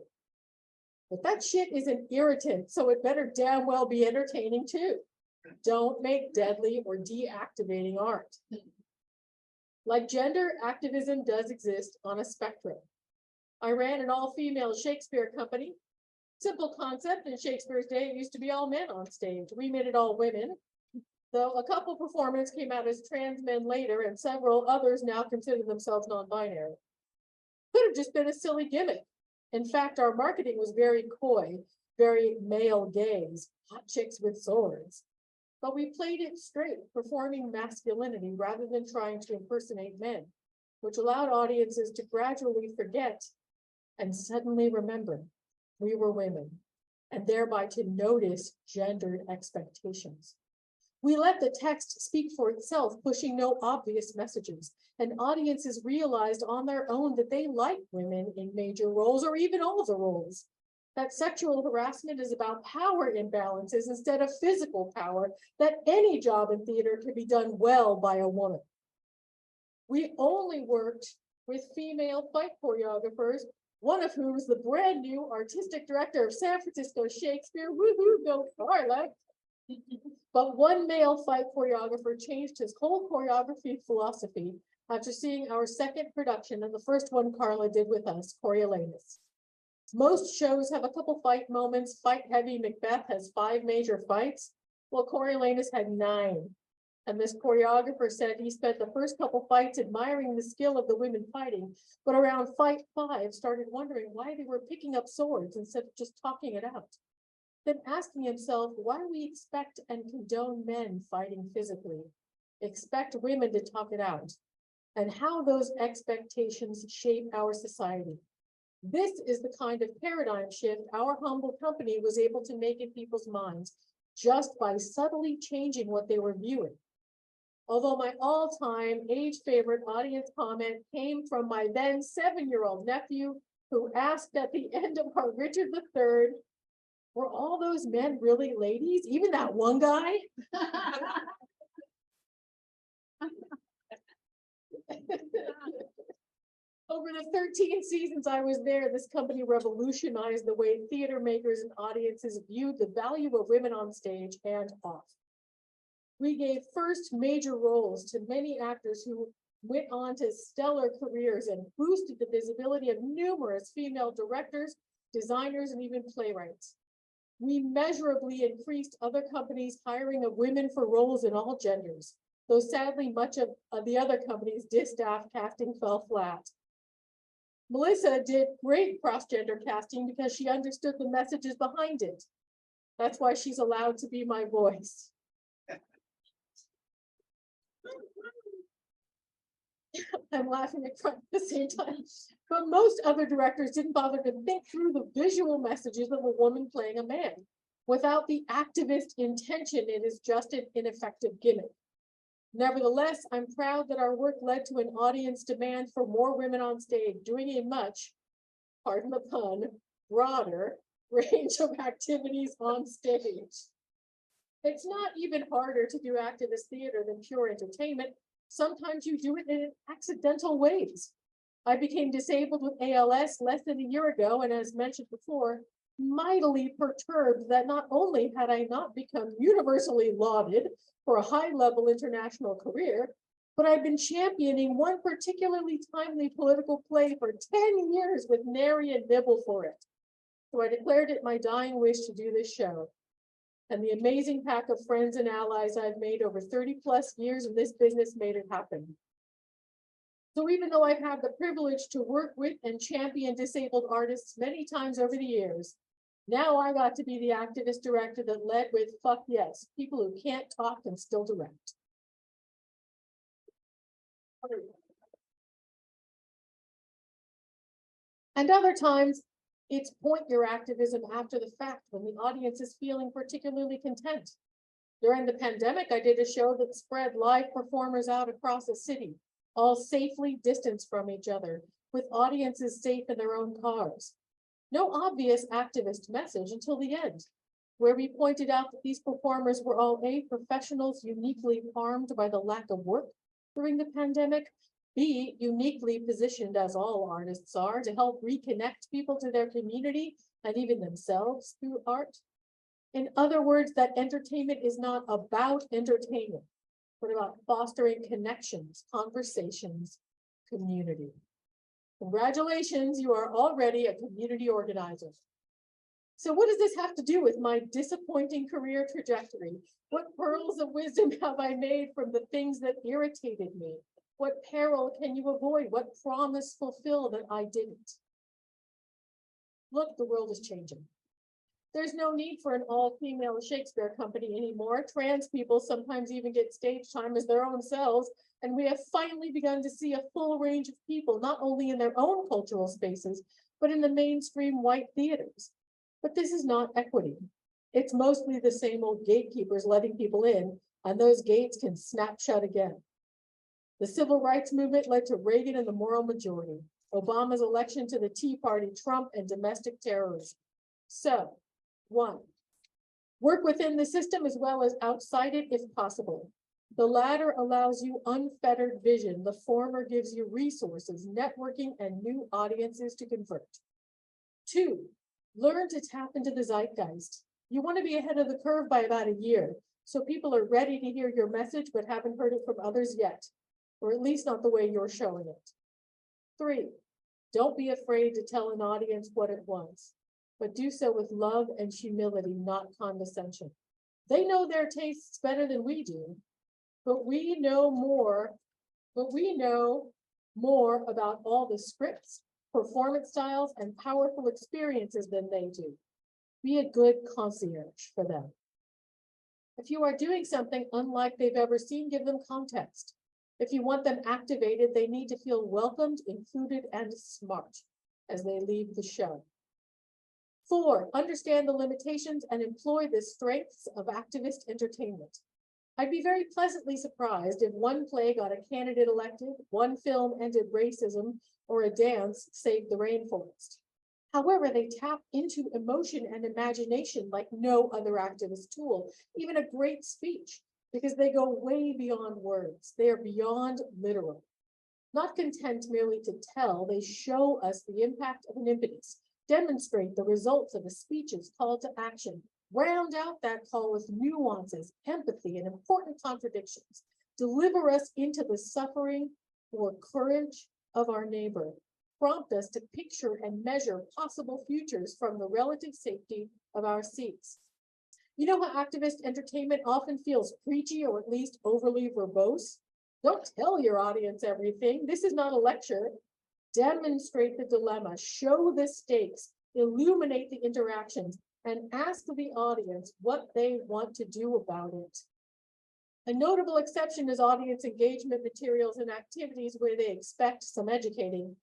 But that shit is an irritant, so it better damn well be entertaining too. Don't make deadly or deactivating art. Like gender, activism does exist on a spectrum. I ran an all-female Shakespeare company. Simple concept, in Shakespeare's day, it used to be all men on stage. We made it all women. Though a couple performers came out as trans men later, and several others now consider themselves non-binary. Could have just been a silly gimmick. In fact, our marketing was very coy, very male gaze, hot chicks with swords. But we played it straight, performing masculinity rather than trying to impersonate men, which allowed audiences to gradually forget and suddenly remember we were women, and thereby to notice gendered expectations. We let the text speak for itself, pushing no obvious messages, and audiences realized on their own that they like women in major roles or even all the roles. That sexual harassment is about power imbalances instead of physical power, that any job in theater can be done well by a woman. We only worked with female fight choreographers, one of whom is the brand new artistic director of San Francisco Shakespeare. Woohoo, go Carla. But one male fight choreographer changed his whole choreography philosophy after seeing our second production and the first one Carla did with us, Coriolanus. Most shows have a couple fight moments. Fight Heavy Macbeth has 5 major fights. Well, Coriolanus had 9. And this choreographer said he spent the first couple fights admiring the skill of the women fighting, but around fight 5 started wondering why they were picking up swords instead of just talking it out. Then asking himself why we expect and condone men fighting physically, expect women to talk it out, and how those expectations shape our society. This is the kind of paradigm shift our humble company was able to make in people's minds just by subtly changing what they were viewing. Although my all-time age favorite audience comment came from my then 7-year-old nephew, who asked at the end of our Richard III, were all those men really ladies? Even that one guy? Over the 13 seasons I was there, this company revolutionized the way theater makers and audiences viewed the value of women on stage and off. We gave first major roles to many actors who went on to stellar careers and boosted the visibility of numerous female directors, designers, and even playwrights. We measurably increased other companies' hiring of women for roles in all genders, though sadly much of the other companies' distaff casting fell flat. Melissa did great cross-gender casting because she understood the messages behind it. That's why she's allowed to be my voice. I'm laughing at the same time. But most other directors didn't bother to think through the visual messages of a woman playing a man. Without the activist intention, it is just an ineffective gimmick. Nevertheless, I'm proud that our work led to an audience demand for more women on stage, doing a much, pardon the pun, broader range of activities on stage. It's not even harder to do activist theater than pure entertainment. Sometimes you do it in accidental ways. I became disabled with ALS less than a year ago, and as mentioned before, mightily perturbed that not only had I not become universally lauded for a high-level international career, but I've been championing one particularly timely political play for 10 years with nary a nibble for it. So I declared it my dying wish to do this show. And the amazing pack of friends and allies I've made over 30 plus years in this business made it happen. So even though I've had the privilege to work with and champion disabled artists many times over the years, now I got to be the activist director that led with fuck yes, people who can't talk can still direct. And other times, it's point your activism after the fact when the audience is feeling particularly content. During the pandemic, I did a show that spread live performers out across the city, all safely distanced from each other, with audiences safe in their own cars. No obvious activist message until the end, where we pointed out that these performers were all A, professionals uniquely harmed by the lack of work during the pandemic, B, uniquely positioned as all artists are to help reconnect people to their community and even themselves through art. In other words, that entertainment is not about entertainment, but about fostering connections, conversations, community. Congratulations, you are already a community organizer. So what does this have to do with my disappointing career trajectory? What pearls of wisdom have I made from the things that irritated me? What peril can you avoid? What promise fulfill that I didn't? Look, the world is changing. There's no need for an all-female Shakespeare company anymore. Trans people sometimes even get stage time as their own selves, and we have finally begun to see a full range of people, not only in their own cultural spaces, but in the mainstream white theaters. But this is not equity. It's mostly the same old gatekeepers letting people in, and those gates can snap shut again. The civil rights movement led to Reagan and the moral majority, Obama's election to the Tea Party, Trump, and domestic terrorism. So, 1, work within the system as well as outside it if possible. The latter allows you unfettered vision. The former gives you resources, networking, and new audiences to convert. 2, learn to tap into the zeitgeist. You want to be ahead of the curve by about a year, so people are ready to hear your message but haven't heard it from others yet, or at least not the way you're showing it. 3, don't be afraid to tell an audience what it wants, but do so with love and humility, not condescension. They know their tastes better than we do, but we know more about all the scripts, performance styles, and powerful experiences than they do. Be a good concierge for them. If you are doing something unlike they've ever seen, give them context. If you want them activated, they need to feel welcomed, included, and smart as they leave the show. 4, understand the limitations and employ the strengths of activist entertainment. I'd be very pleasantly surprised if one play got a candidate elected, one film ended racism, or a dance saved the rainforest. However, they tap into emotion and imagination like no other activist tool, even a great speech, because they go way beyond words. They are beyond literal. Not content merely to tell, they show us the impact of an impetus, demonstrate the results of a speech's call to action, round out that call with nuances, empathy, and important contradictions, deliver us into the suffering or courage of our neighbor, prompt us to picture and measure possible futures from the relative safety of our seats. You know how activist entertainment often feels preachy or at least overly verbose? Don't tell your audience everything. This is not a lecture. Demonstrate the dilemma, show the stakes, illuminate the interactions, and ask the audience what they want to do about it. A notable exception is audience engagement materials and activities where they expect some educating.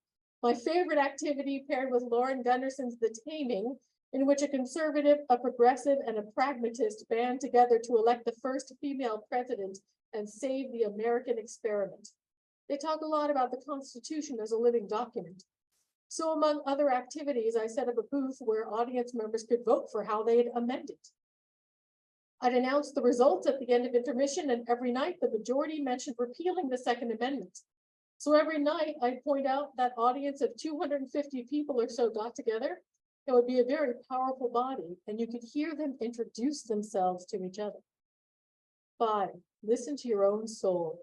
My favorite activity paired with Lauren Gunderson's The Taming, in which a conservative, a progressive, and a pragmatist band together to elect the first female president and save the American experiment. They talk a lot about the Constitution as a living document. So among other activities, I set up a booth where audience members could vote for how they'd amend it. I'd announce the results at the end of intermission, and every night the majority mentioned repealing the Second Amendment. So every night I'd point out that audience of 250 people or so got together. It would be a very powerful body, and you could hear them introduce themselves to each other. 5, listen to your own soul.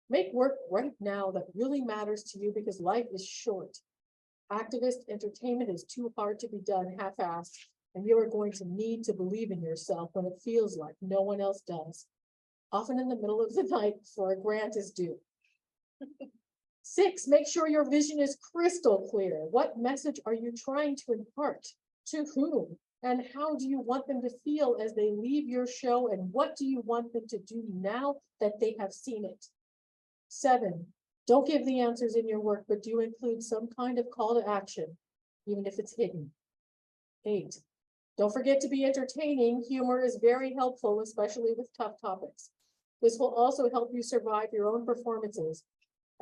Make work right now that really matters to you because life is short. Activist entertainment is too hard to be done half-assed, and you are going to need to believe in yourself when it feels like no one else does, often in the middle of the night before a grant is due. 6, make sure your vision is crystal clear. What message are you trying to impart? To whom? And how do you want them to feel as they leave your show? And what do you want them to do now that they have seen it? 7, don't give the answers in your work, but do include some kind of call to action, even if it's hidden. 8, don't forget to be entertaining. Humor is very helpful, especially with tough topics. This will also help you survive your own performances,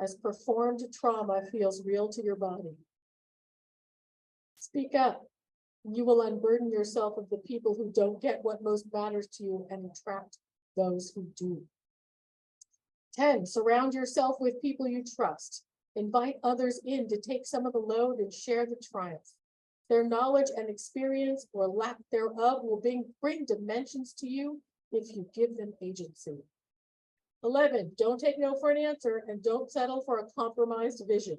as performed trauma feels real to your body. Speak up. You will unburden yourself of the people who don't get what most matters to you and attract those who do. 10, surround yourself with people you trust. Invite others in to take some of the load and share the triumph. Their knowledge and experience or lack thereof will bring dimensions to you if you give them agency. 11, don't take no for an answer and don't settle for a compromised vision.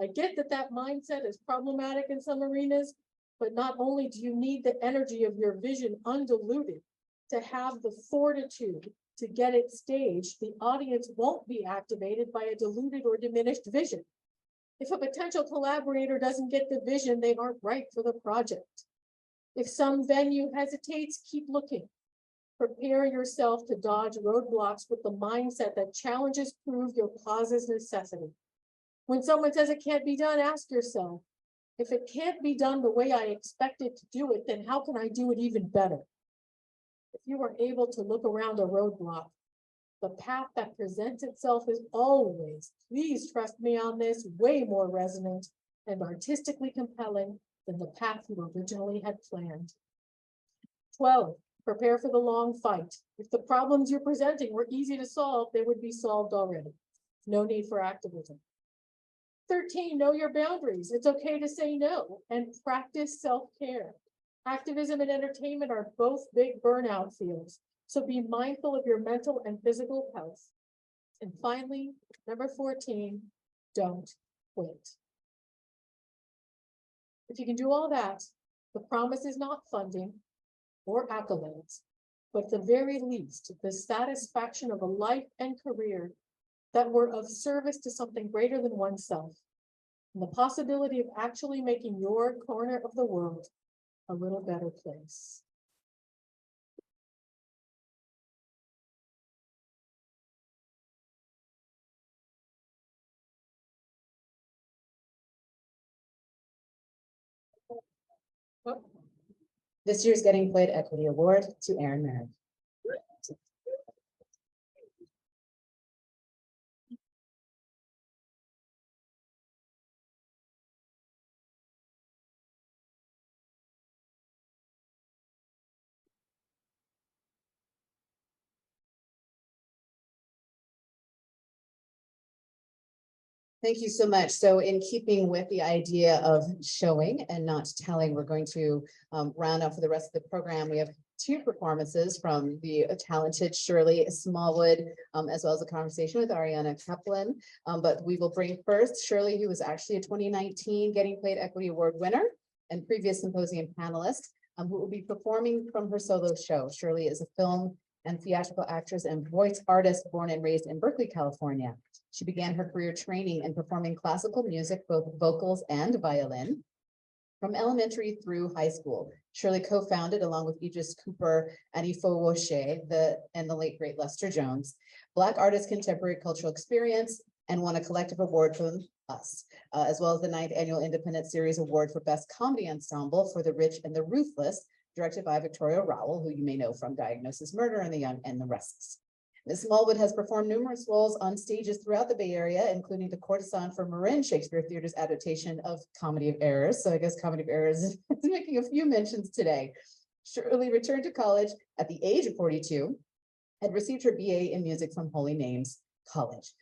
I get that mindset is problematic in some arenas, but not only do you need the energy of your vision undiluted to have the fortitude to get it staged, the audience won't be activated by a diluted or diminished vision. If a potential collaborator doesn't get the vision, they aren't right for the project. If some venue hesitates, keep looking. Prepare yourself to dodge roadblocks with the mindset that challenges prove your cause's necessity. When someone says it can't be done, ask yourself, if it can't be done the way I expected to do it, then how can I do it even better? If you are able to look around a roadblock, the path that presents itself is always, please trust me on this, way more resonant and artistically compelling than the path you originally had planned. 12, prepare for the long fight. If the problems you're presenting were easy to solve, they would be solved already. No need for activism. 13, know your boundaries. It's okay to say no and practice self-care. Activism and entertainment are both big burnout fields, so be mindful of your mental and physical health. And finally, number 14, don't quit. If you can do all that, the promise is not funding or accolades, but at the very least, the satisfaction of a life and career that were of service to something greater than oneself, and the possibility of actually making your corner of the world a little better place. This year's Getting Played Equity Award to Erin Merritt. Thank you so much. So in keeping with the idea of showing and not telling, we're going to round up for the rest of the program. We have 2 performances from the talented Shirley Smallwood, as well as a conversation with Arianna Caplan. But we will bring first Shirley, who was actually a 2019 Getting Played Equity Award winner and previous symposium panelist, who will be performing from her solo show. Shirley is a film and theatrical actress and voice artist born and raised in Berkeley, California. She began her career training in performing classical music, both vocals and violin, from elementary through high school. Shirley co-founded, along with Idris Cooper and Ifo Woshe, and the late great Lester Jones, Black Artists Contemporary Cultural Experience, and won a collective award from us, as well as the 9th Annual Independent Series Award for Best Comedy Ensemble for The Rich and the Ruthless, directed by Victoria Rowell, who you may know from Diagnosis Murder and The Young and the Restless. Ms. Smallwood has performed numerous roles on stages throughout the Bay Area, including the courtesan for Marin Shakespeare Theater's adaptation of Comedy of Errors. So I guess Comedy of Errors is making a few mentions today. Shirley returned to college at the age of 42, had received her BA in music from Holy Names College.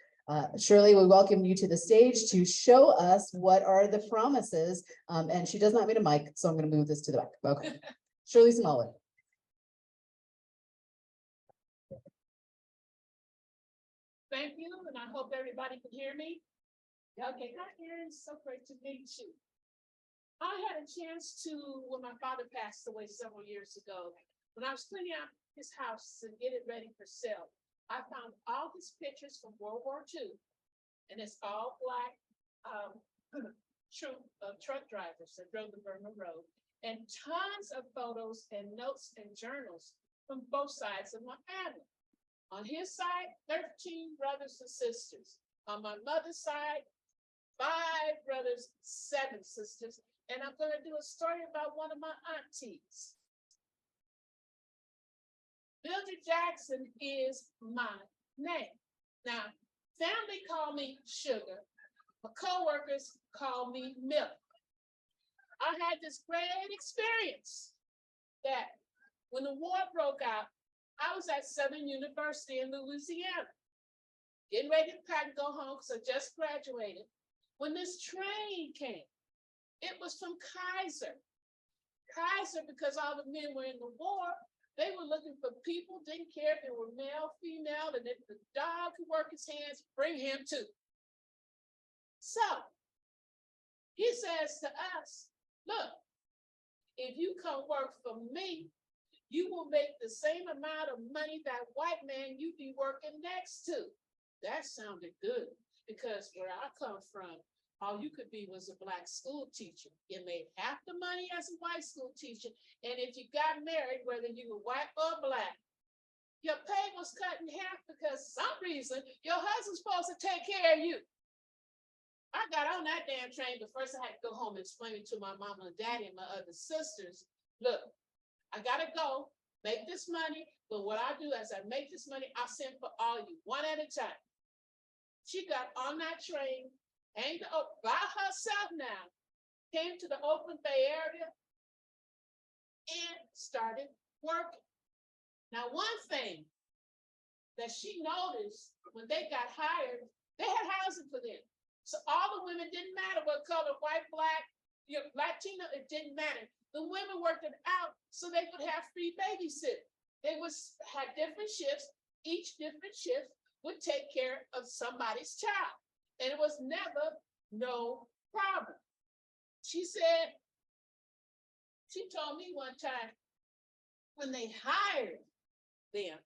Shirley, we welcome you to the stage to show us what are the promises. And she does not need a mic, so I'm going to move this to the back. Okay. Shirley Smallwood. Thank you, and I hope everybody can hear me. Okay, hi Erin, so great to meet you. I had a chance to, when my father passed away several years ago, when I was cleaning out his house and get it ready for sale, I found all his pictures from World War II, and it's all Black truck drivers that drove the Burma Road, and tons of photos and notes and journals from both sides of my family. On his side, 13 brothers and sisters. On my mother's side, 5 brothers, 7 sisters. And I'm going to do a story about one of my aunties. Mildred Jackson is my name. Now, family call me Sugar. My coworkers call me Milk. I had this great experience that when the war broke out, I was at Southern University in Louisiana, getting ready to pack and go home because I just graduated. When this train came, it was from Kaiser. Kaiser, because all the men were in the war, they were looking for people, didn't care if they were male, female, and if the dog could work his hands, bring him too. So he says to us, look, if you come work for me, you will make the same amount of money that white man you be working next to. That sounded good because where I come from, all you could be was a Black school teacher. You made half the money as a white school teacher. And if you got married, whether you were white or Black, your pay was cut in half because some reason your husband's supposed to take care of you. I got on that damn train, but first I had to go home and explain it to my mama and daddy and my other sisters. Look, I gotta go make this money, but what I do as I make this money, I send for all of you, one at a time. She got on that train, hanged up by herself now, came to the Oakland Bay Area, and started working. Now, one thing that she noticed when they got hired, they had housing for them. So all the women, didn't matter what color, white, Black, Latino, it didn't matter. The women worked it out so they would have free babysitting. They had different shifts. Each different shift would take care of somebody's child. And it was never no problem. She told me one time when they hired them,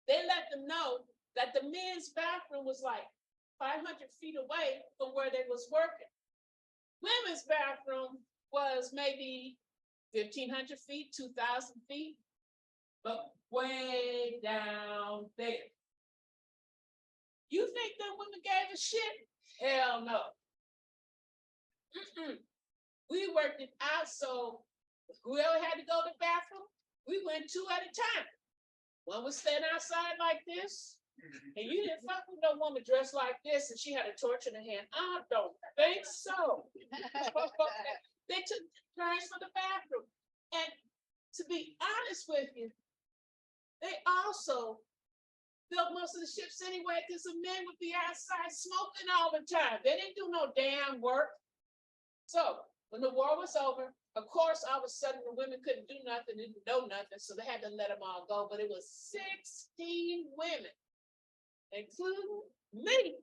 they let them know that the men's bathroom was like 500 feet away from where they was working. Women's bathroom was maybe 1,500 feet, 2,000 feet, but way down there. You think that women gave a shit? Hell no. We worked it out so whoever had to go to the bathroom, we went 2 at a time. One was standing outside like this, and you didn't fuck with no woman dressed like this, and she had a torch in her hand. I don't think so. They took turns for the bathroom. And to be honest with you, they also built most of the ships anyway because the men would be outside smoking all the time. They didn't do no damn work. So when the war was over, of course, all of a sudden the women couldn't do nothing, didn't know nothing, so they had to let them all go. But it was 16 women, including me,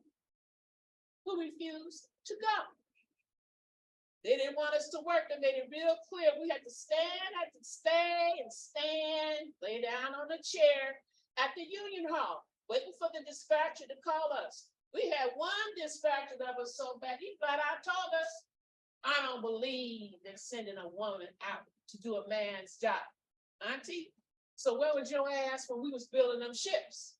who refused to go. They didn't want us to work. They made it real clear. We had to stay and stand, lay down on a chair at the Union Hall, waiting for the dispatcher to call us. We had one dispatcher that was so bad, he flat out told us, I don't believe in sending a woman out to do a man's job. Auntie, so where was your ass when we was building them ships?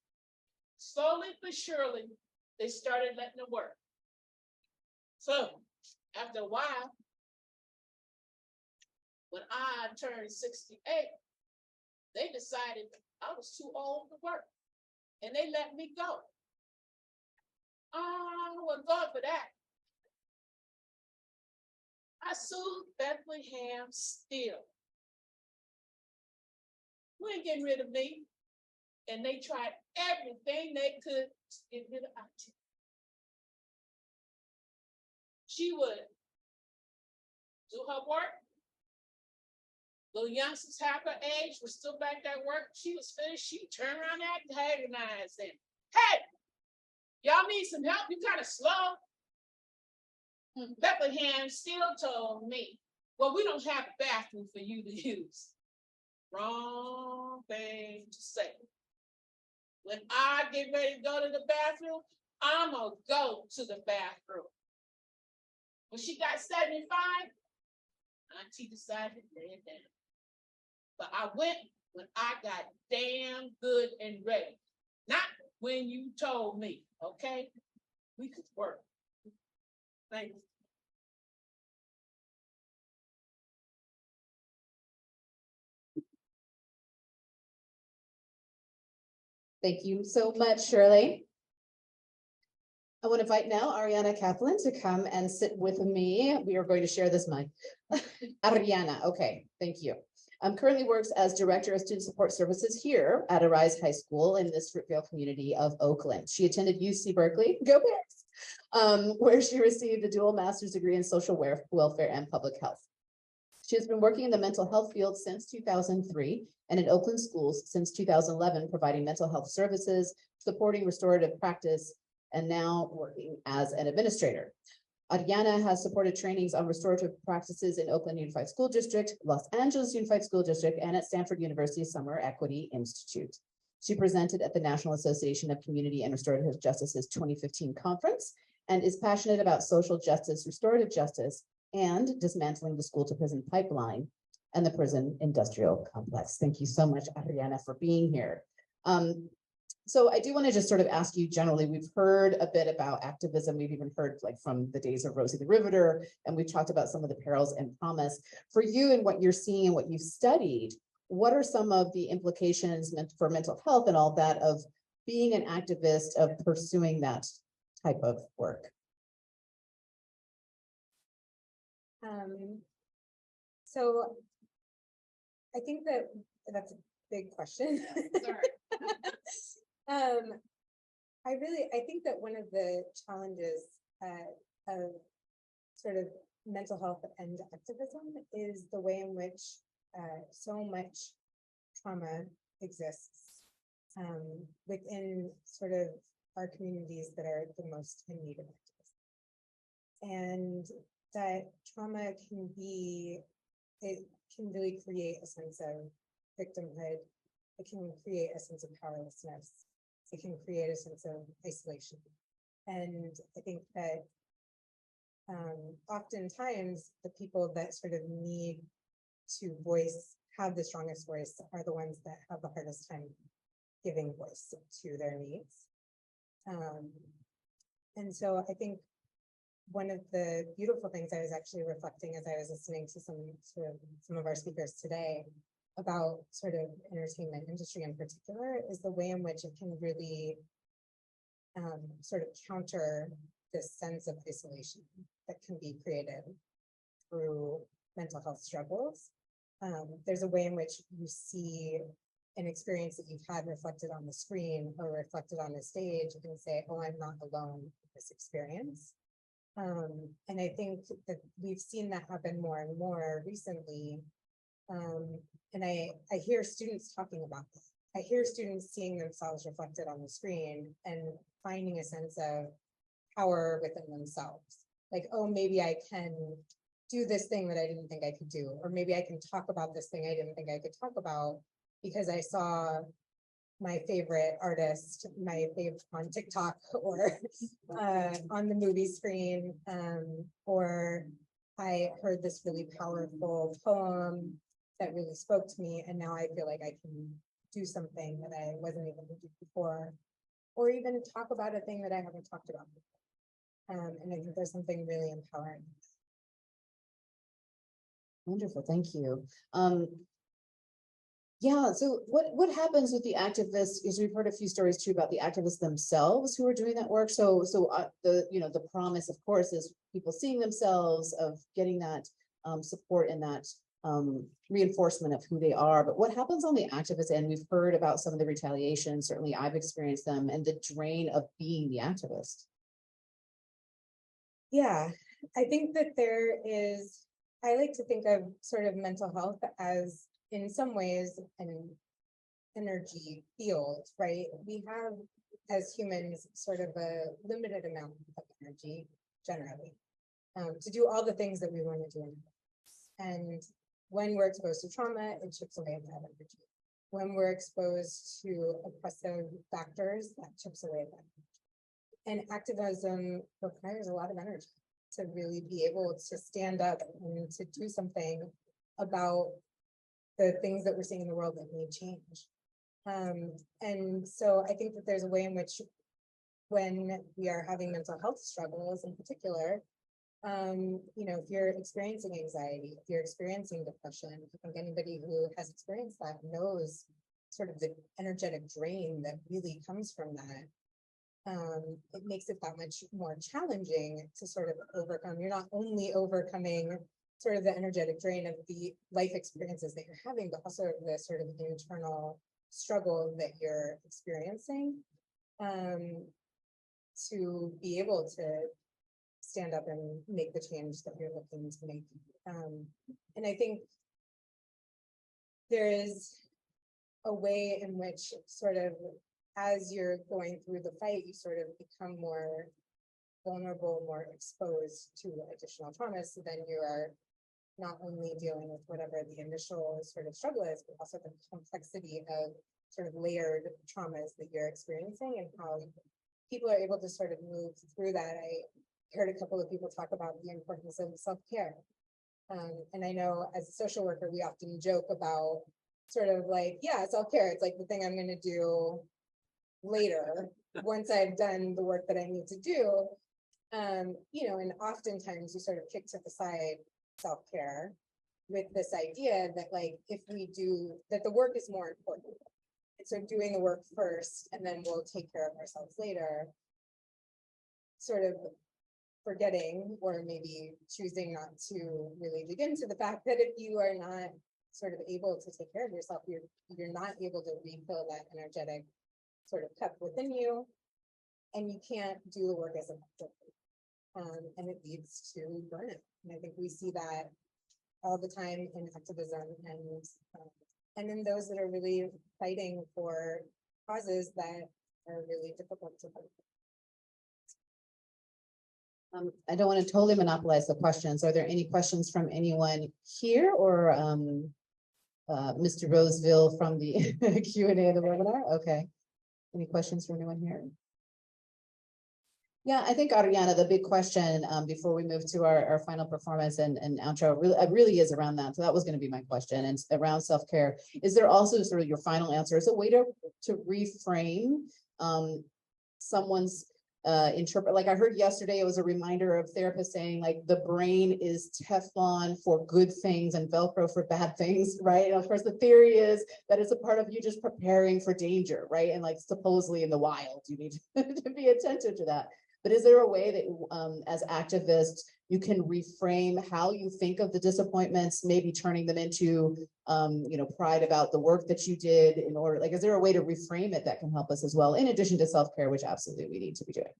Slowly but surely, they started letting them work. So after a while, when I turned 68, they decided I was too old to work. and they let me go. I wasn't going for that. I sued Bethlehem Steel. We ain't getting rid of me. And they tried everything they could to get rid of Auntie. She would do her work. Little youngsters half her age was still back at work. She was finished. She turned around and antagonized them. Hey, y'all need some help? You kind of slow. Bethlehem still told me, well, we don't have a bathroom for you to use. Wrong thing to say. When I get ready to go to the bathroom, I'm going to go to the bathroom. When she got 75, Auntie decided to lay it down. But I went when I got damn good and ready. Not when you told me, okay? We could work. Thank you. Thank you so much, Shirley. I want to invite now Arianna Caplan to come and sit with me. We are going to share this mic. Arianna, okay, thank you. Currently works as Director of Student Support Services here at Arise High School in this Fruitvale community of Oakland. She attended UC Berkeley, go Bears, where she received a dual master's degree in social welfare and public health. She has been working in the mental health field since 2003 and in Oakland schools since 2011, providing mental health services, supporting restorative practice, and now working as an administrator. Arianna has supported trainings on restorative practices in Oakland Unified School District, Los Angeles Unified School District, and at Stanford University Summer Equity Institute. She presented at the National Association of Community and Restorative Justice's 2015 conference and is passionate about social justice, restorative justice, and dismantling the school to prison pipeline and the prison industrial complex. Thank you so much, Arianna, for being here. So I do want to just sort of ask you generally, we've heard a bit about activism. We've even heard like from the days of Rosie the Riveter, and we've talked about some of the perils and promise. For you and what you're seeing and what you've studied, what are some of the implications for mental health and all that of being an activist, of pursuing that type of work? So I think that that's a big question. I think that one of the challenges of sort of mental health and activism is the way in which so much trauma exists within sort of our communities that are the most in need of activism. And that trauma can really create a sense of victimhood. It can create a sense of powerlessness. It can create a sense of isolation. And I think that oftentimes the people that sort of need to have the strongest voice are the ones that have the hardest time giving voice to their needs. And so I think one of the beautiful things I was actually reflecting as I was listening to some of our speakers today about sort of entertainment industry in particular is the way in which it can really sort of counter this sense of isolation that can be created through mental health struggles. There's a way in which you see an experience that you've had reflected on the screen or reflected on the stage and say, oh, I'm not alone in this experience. And I think that we've seen that happen more and more recently. And I hear students talking about this. I hear students seeing themselves reflected on the screen and finding a sense of power within themselves. Like, oh, maybe I can do this thing that I didn't think I could do, or maybe I can talk about this thing I didn't think I could talk about because I saw my favorite artist, my favorite on TikTok or on the movie screen, or I heard this really powerful poem that really spoke to me, and now I feel like I can do something that I wasn't able to do before, or even talk about a thing that I haven't talked about before. And I think there's something really empowering. Wonderful, thank you. Yeah, so what happens with the activists is we've heard a few stories too about the activists themselves who are doing that work. So the promise, of course, is people seeing themselves of getting that support and that reinforcement of who they are. But what happens on the activist end? We've heard about some of the retaliation. Certainly, I've experienced them, and the drain of being the activist. Yeah, I think that there is, I like to think of sort of mental health as in some ways an energy field, right? We have as humans sort of a limited amount of energy generally to do all the things that we want to do in our lives. And when we're exposed to trauma, it chips away at that energy. When we're exposed to oppressive factors, that chips away at that energy. And activism requires a lot of energy to really be able to stand up and to do something about the things that we're seeing in the world that need change. And so I think that there's a way in which when we are having mental health struggles in particular, if you're experiencing anxiety, if you're experiencing depression, I think anybody who has experienced that knows sort of the energetic drain that really comes from that. It makes it that much more challenging to sort of overcome. You're not only overcoming sort of the energetic drain of the life experiences that you're having, but also the sort of internal struggle that you're experiencing to be able to stand up and make the change that you're looking to make. And I think there is a way in which sort of as you're going through the fight, you sort of become more vulnerable, more exposed to additional traumas. So then you are not only dealing with whatever the initial sort of struggle is, but also the complexity of sort of layered traumas that you're experiencing and how people are able to sort of move through that. I heard a couple of people talk about the importance of self-care. And I know as a social worker, we often joke about sort of like, yeah, self-care. It's like the thing I'm going to do later once I've done the work that I need to do. And oftentimes you sort of kick to the side self-care with this idea that like, if we do that, the work is more important. And so doing the work first, and then we'll take care of ourselves later, sort of forgetting or maybe choosing not to really dig into the fact that if you are not sort of able to take care of yourself, you're not able to refill that energetic sort of cup within you, and you can't do the work as effectively. And it leads to burnout. And I think we see that all the time in activism and in those that are really fighting for causes that are really difficult to fight. I don't want to totally monopolize the questions. Are there any questions from anyone here or Mr. Roseville from the Q&A of the webinar? Okay. Any questions from anyone here? Yeah, I think Arianna, the big question before we move to our final performance and outro really is around that. So that was going to be my question, and around self-care. Is there also sort of your final answer is a way to reframe someone's interpret, like I heard yesterday, it was a reminder of therapists saying like the brain is Teflon for good things and Velcro for bad things, right? And of course the theory is that it's a part of you just preparing for danger, right? And like supposedly in the wild, you need to be attentive to that. But is there a way that as activists, you can reframe how you think of the disappointments, maybe turning them into, pride about the work that you did in order, like, is there a way to reframe it that can help us as well, in addition to self-care, which absolutely we need to be doing?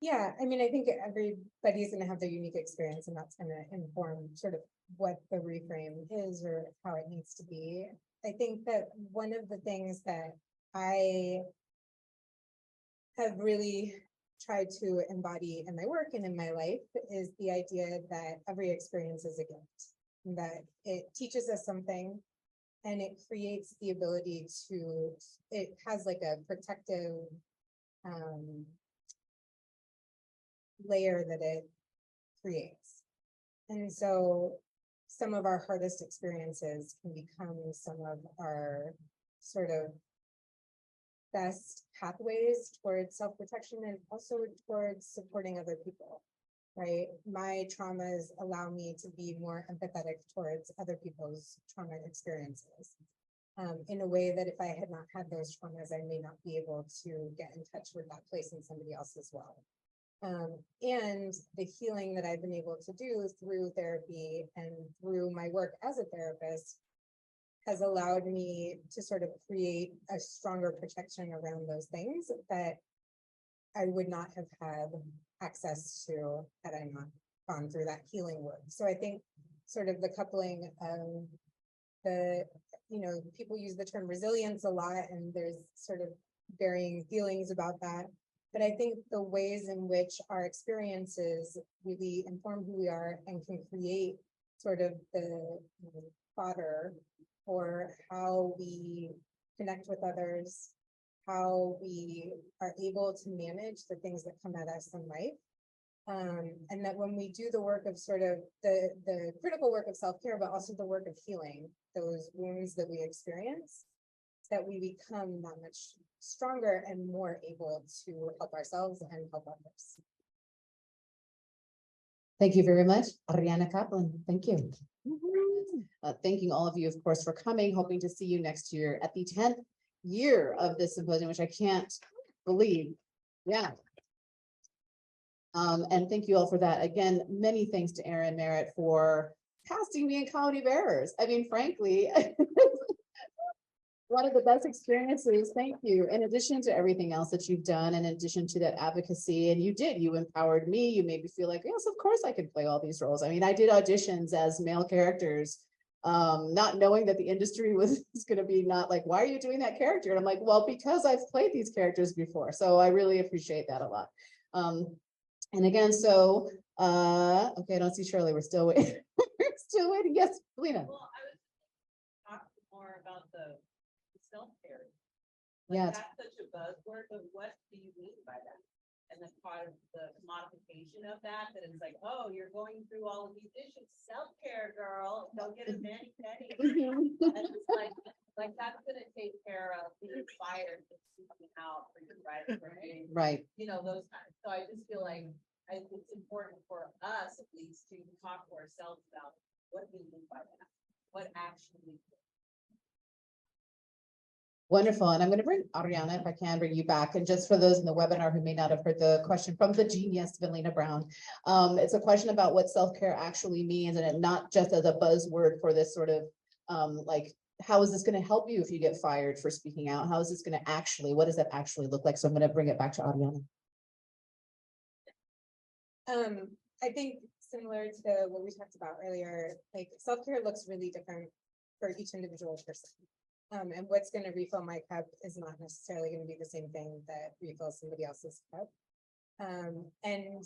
Yeah, I mean, I think everybody's going to have their unique experience, and that's going to inform sort of what the reframe is or how it needs to be. I think that one of the things that I have really tried to embody in my work and in my life is the idea that every experience is a gift, that it teaches us something and it creates the ability to, it has like a protective layer that it creates. And so some of our hardest experiences can become some of our sort of best pathways towards self-protection and also towards supporting other people, right? My traumas allow me to be more empathetic towards other people's trauma experiences. In a way that if I had not had those traumas, I may not be able to get in touch with that place in somebody else as well. And the healing that I've been able to do through therapy and through my work as a therapist has allowed me to sort of create a stronger protection around those things that I would not have had access to had I not gone through that healing work. So I think sort of the coupling of the, people use the term resilience a lot, and there's sort of varying feelings about that. But I think the ways in which our experiences really inform who we are and can create sort of the fodder for how we connect with others, how we are able to manage the things that come at us in life. And that when we do the work of sort of the critical work of self-care, but also the work of healing those wounds that we experience, that we become that much stronger and more able to help ourselves and help others. Thank you very much, Arianna Caplan. Thank you. Thanking all of you, of course, for coming, hoping to see you next year at the 10th year of this symposium, which I can't believe. Yeah. And thank you all for that. Again, many thanks to Erin Merritt for casting me in Comedy Bearers. I mean, frankly, one of the best experiences. Thank you. In addition to everything else that you've done, in addition to that advocacy, and you empowered me. You made me feel like, yes, of course I can play all these roles. I mean, I did auditions as male characters, not knowing that the industry was going to be not like, why are you doing that character? And I'm like, well, because I've played these characters before. So I really appreciate that a lot. And again, so, okay, I don't see Shirley. We're still waiting. We're still waiting. Yes, Lena. Well, I was talking more about the self-care. Yeah. That's such a buzzword, but what do you mean by that? And the part of the commodification of that it's like, oh, you're going through all of these issues. Self-care, girl. Don't get a mani-pedi. And it's like that's gonna take care of being fired and coming out for your writing, Right. Those kinds. So I just feel like it's important for us at least to talk to ourselves about what we mean by that, what actually. Wonderful. And I'm going to bring Arianna, if I can bring you back. And just for those in the webinar who may not have heard the question from the genius Valina Brown, it's a question about what self-care actually means, and it not just as a buzzword for this sort of like, how is this going to help you if you get fired for speaking out? How is this going to actually, what does that actually look like? So I'm going to bring it back to Arianna. I think similar to what we talked about earlier, like self-care looks really different for each individual person. And what's going to refill my cup is not necessarily going to be the same thing that refills somebody else's cup. And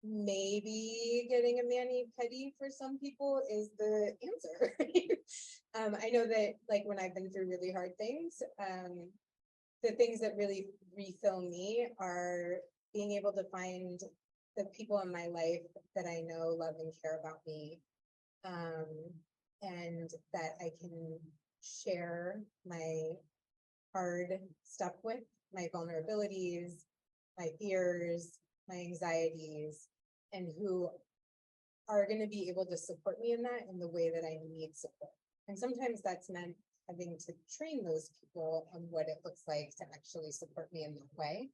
maybe getting a mani-pedi for some people is the answer. I know that like when I've been through really hard things, the things that really refill me are being able to find the people in my life that I know love and care about me, and that I can share my hard stuff with, my vulnerabilities, my fears, my anxieties, and who are going to be able to support me in that in the way that I need support. And sometimes that's meant having to train those people on what it looks like to actually support me in that way.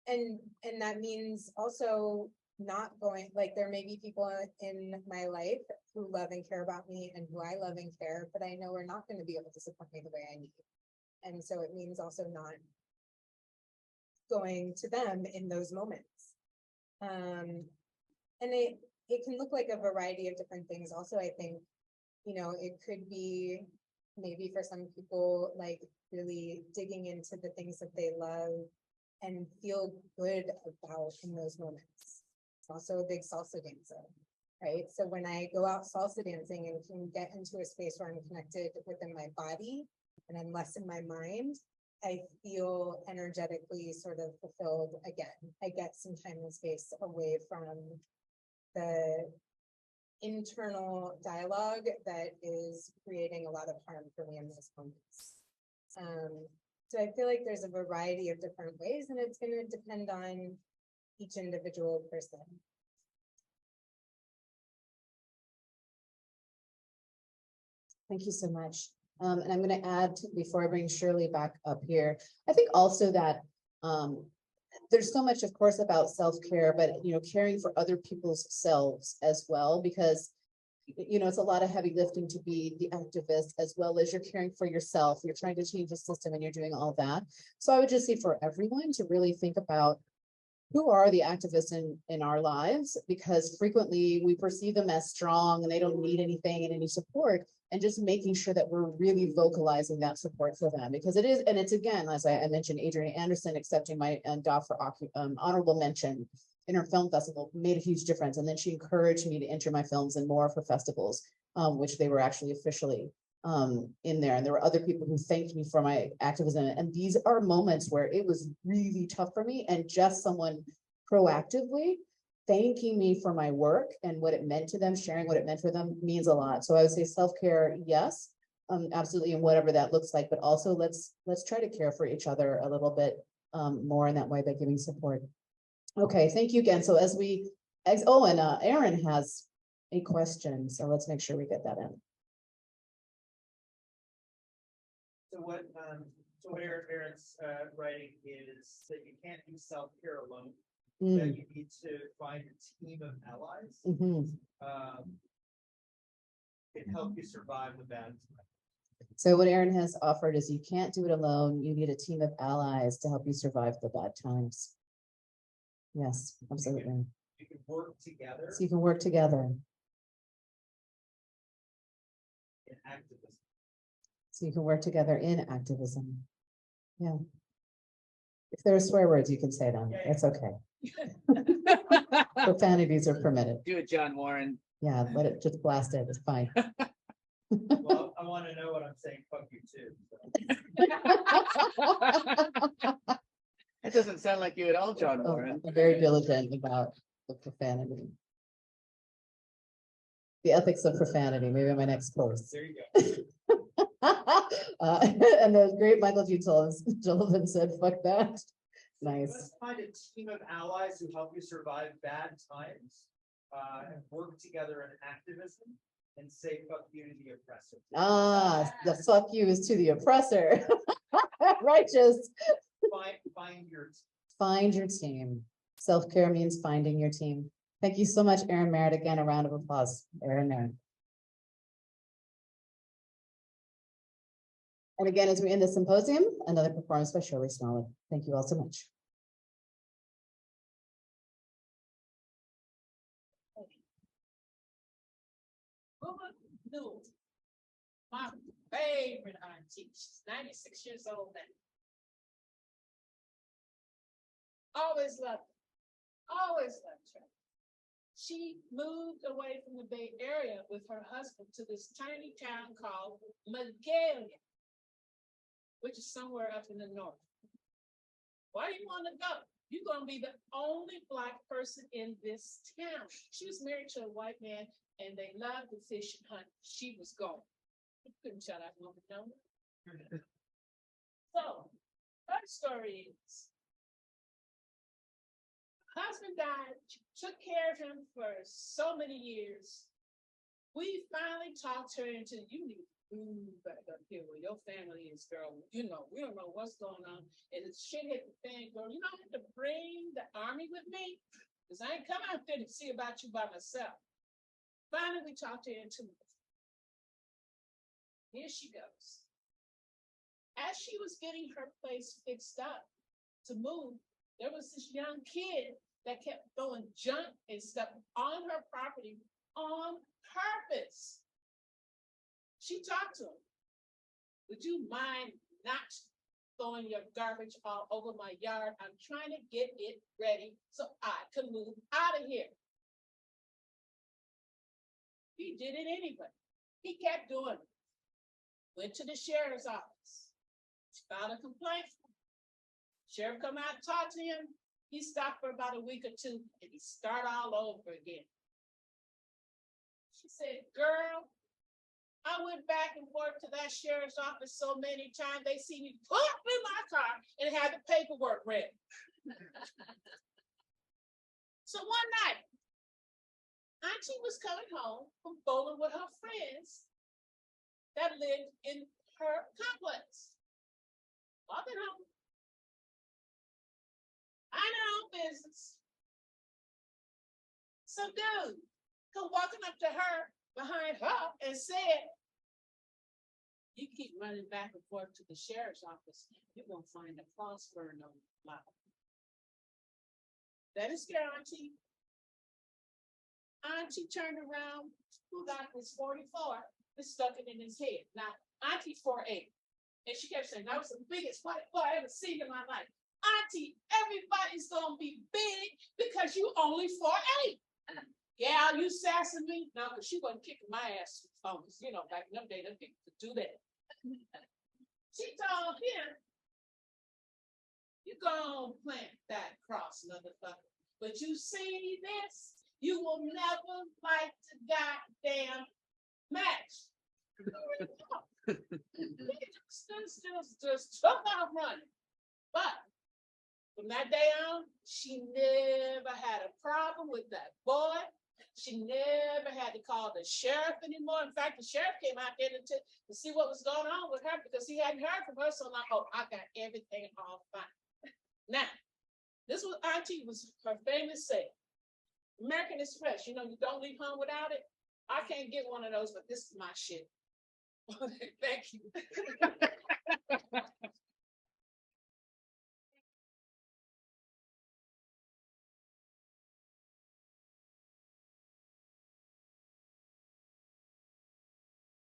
And that means also not going, like there may be people in my life who love and care about me and who I love and care, but I know are not going to be able to support me the way I need. And so it means also not going to them in those moments. And it can look like a variety of different things. Also, I think, it could be maybe for some people, like really digging into the things that they love and feel good about in those moments. It's also a big salsa dancer, right? So when I go out salsa dancing and can get into a space where I'm connected within my body and I'm less in my mind, I feel energetically sort of fulfilled again. I get some time and space away from the internal dialogue that is creating a lot of harm for me in those moments. So I feel like there's a variety of different ways, and it's going to depend on, each individual person. Thank you so much. And I'm going to add, before I bring Shirley back up here, I think also that there's so much, of course, about self-care, but, caring for other people's selves as well, because, it's a lot of heavy lifting to be the activist, as well as you're caring for yourself. You're trying to change the system and you're doing all that. So I would just say for everyone to really think about who are the activists in our lives, because frequently we perceive them as strong and they don't need anything and any support, and just making sure that we're really vocalizing that support for them, because it is, and it's, again, as I mentioned, Adrienne Anderson accepting my DOF for honorable mention in her film festival made a huge difference. And then she encouraged me to enter my films in more of her festivals, which they were actually officially in there. And there were other people who thanked me for my activism. And these are moments where it was really tough for me, and just someone proactively thanking me for my work and what it meant to them, sharing what it meant for them, means a lot. So I would say self-care, yes, absolutely, and whatever that looks like, but also let's try to care for each other a little bit more in that way by giving support. Okay, thank you again. So Erin has a question, so let's make sure we get that in. So what Erin's writing is that you can't do self-care alone. That you need to find a team of allies. Can help you survive the bad times. So what Erin has offered is you can't do it alone. You need a team of allies to help you survive the bad times. Yes, absolutely. You can work together. So you can work together. In activism. So you can work together in activism. Yeah. If there are swear words, you can say them. It's okay. Profanities are permitted. Do it, John Warren. Yeah, let it just blast it. It's fine. Well, I want to know what I'm saying. Fuck you too. That doesn't sound like you at all, John Warren. I'm very diligent about the profanity. The ethics of profanity, maybe my next course. There you go. And the great Michael G. Sullivan said, fuck that. Nice. Let's find a team of allies who help you survive bad times and work together in activism and say fuck you to the oppressor. Ah, the fuck you is to the oppressor. Righteous. Find your team. Self-care means finding your team. Thank you so much, Erin Merritt. Again, a round of applause. Erin Merritt. And again, as we end the symposium, another performance by Shirley Smallwood. Thank you all so much. My favorite auntie. She's 96 years old now. Always loved her. Always loved her. She moved away from the Bay Area with her husband to this tiny town called Magalia, which is somewhere up in the north. Why do you want to go? You're going to be the only Black person in this town. She was married to a white man, and they loved to fish and hunt. She was gone. You couldn't shut that woman down. So, her story is, husband died, took care of him for so many years. We finally talked her into, you need to move back up here where your family is, girl. We don't know what's going on. And it's shit hit the fan, girl. You don't have to bring the army with me, because I ain't come out there to see about you by myself. Finally, we talked her into it. Here she goes. As she was getting her place fixed up to move, there was this young kid that kept throwing junk and stuff on her property on purpose. She talked to him. Would you mind not throwing your garbage all over my yard? I'm trying to get it ready so I can move out of here. He did it anyway. He kept doing it. Went to the sheriff's office. Filed a complaint. Sheriff come out and talk to him. He stopped for about a week or two and he started all over again. She said, girl, I went back and forth to that sheriff's office so many times, they see me pull up in my car and had the paperwork ready. So one night, Auntie was coming home from bowling with her friends that lived in her complex. Walking home. I know business. So dude, come walking up to her, behind her, and said, you keep running back and forth to the sheriff's office, you're gonna find a cross burn on the lot. That is scary, Auntie. Auntie turned around, who got this 44, and stuck it in his head. Now, Auntie's 4'8", and she kept saying, that was the biggest white boy I ever seen in my life. Auntie, everybody's gonna be big because you only 4'8". Yeah, you sassing me? No, because she wasn't kicking my ass. You know, back in them days, they could do that. She told him, you gonna plant that cross, motherfucker. But you see this, you will never fight the goddamn match. just took out running. But from that day on, she never had a problem with that boy. She never had to call the sheriff anymore. In fact, the sheriff came out there to see what was going on with her because he hadn't heard from her. So I'm like, oh, I got everything all fine. Now, this was Auntie was her famous saying. American Express, you know, you don't leave home without it. I can't get one of those, but this is my shit. Thank you.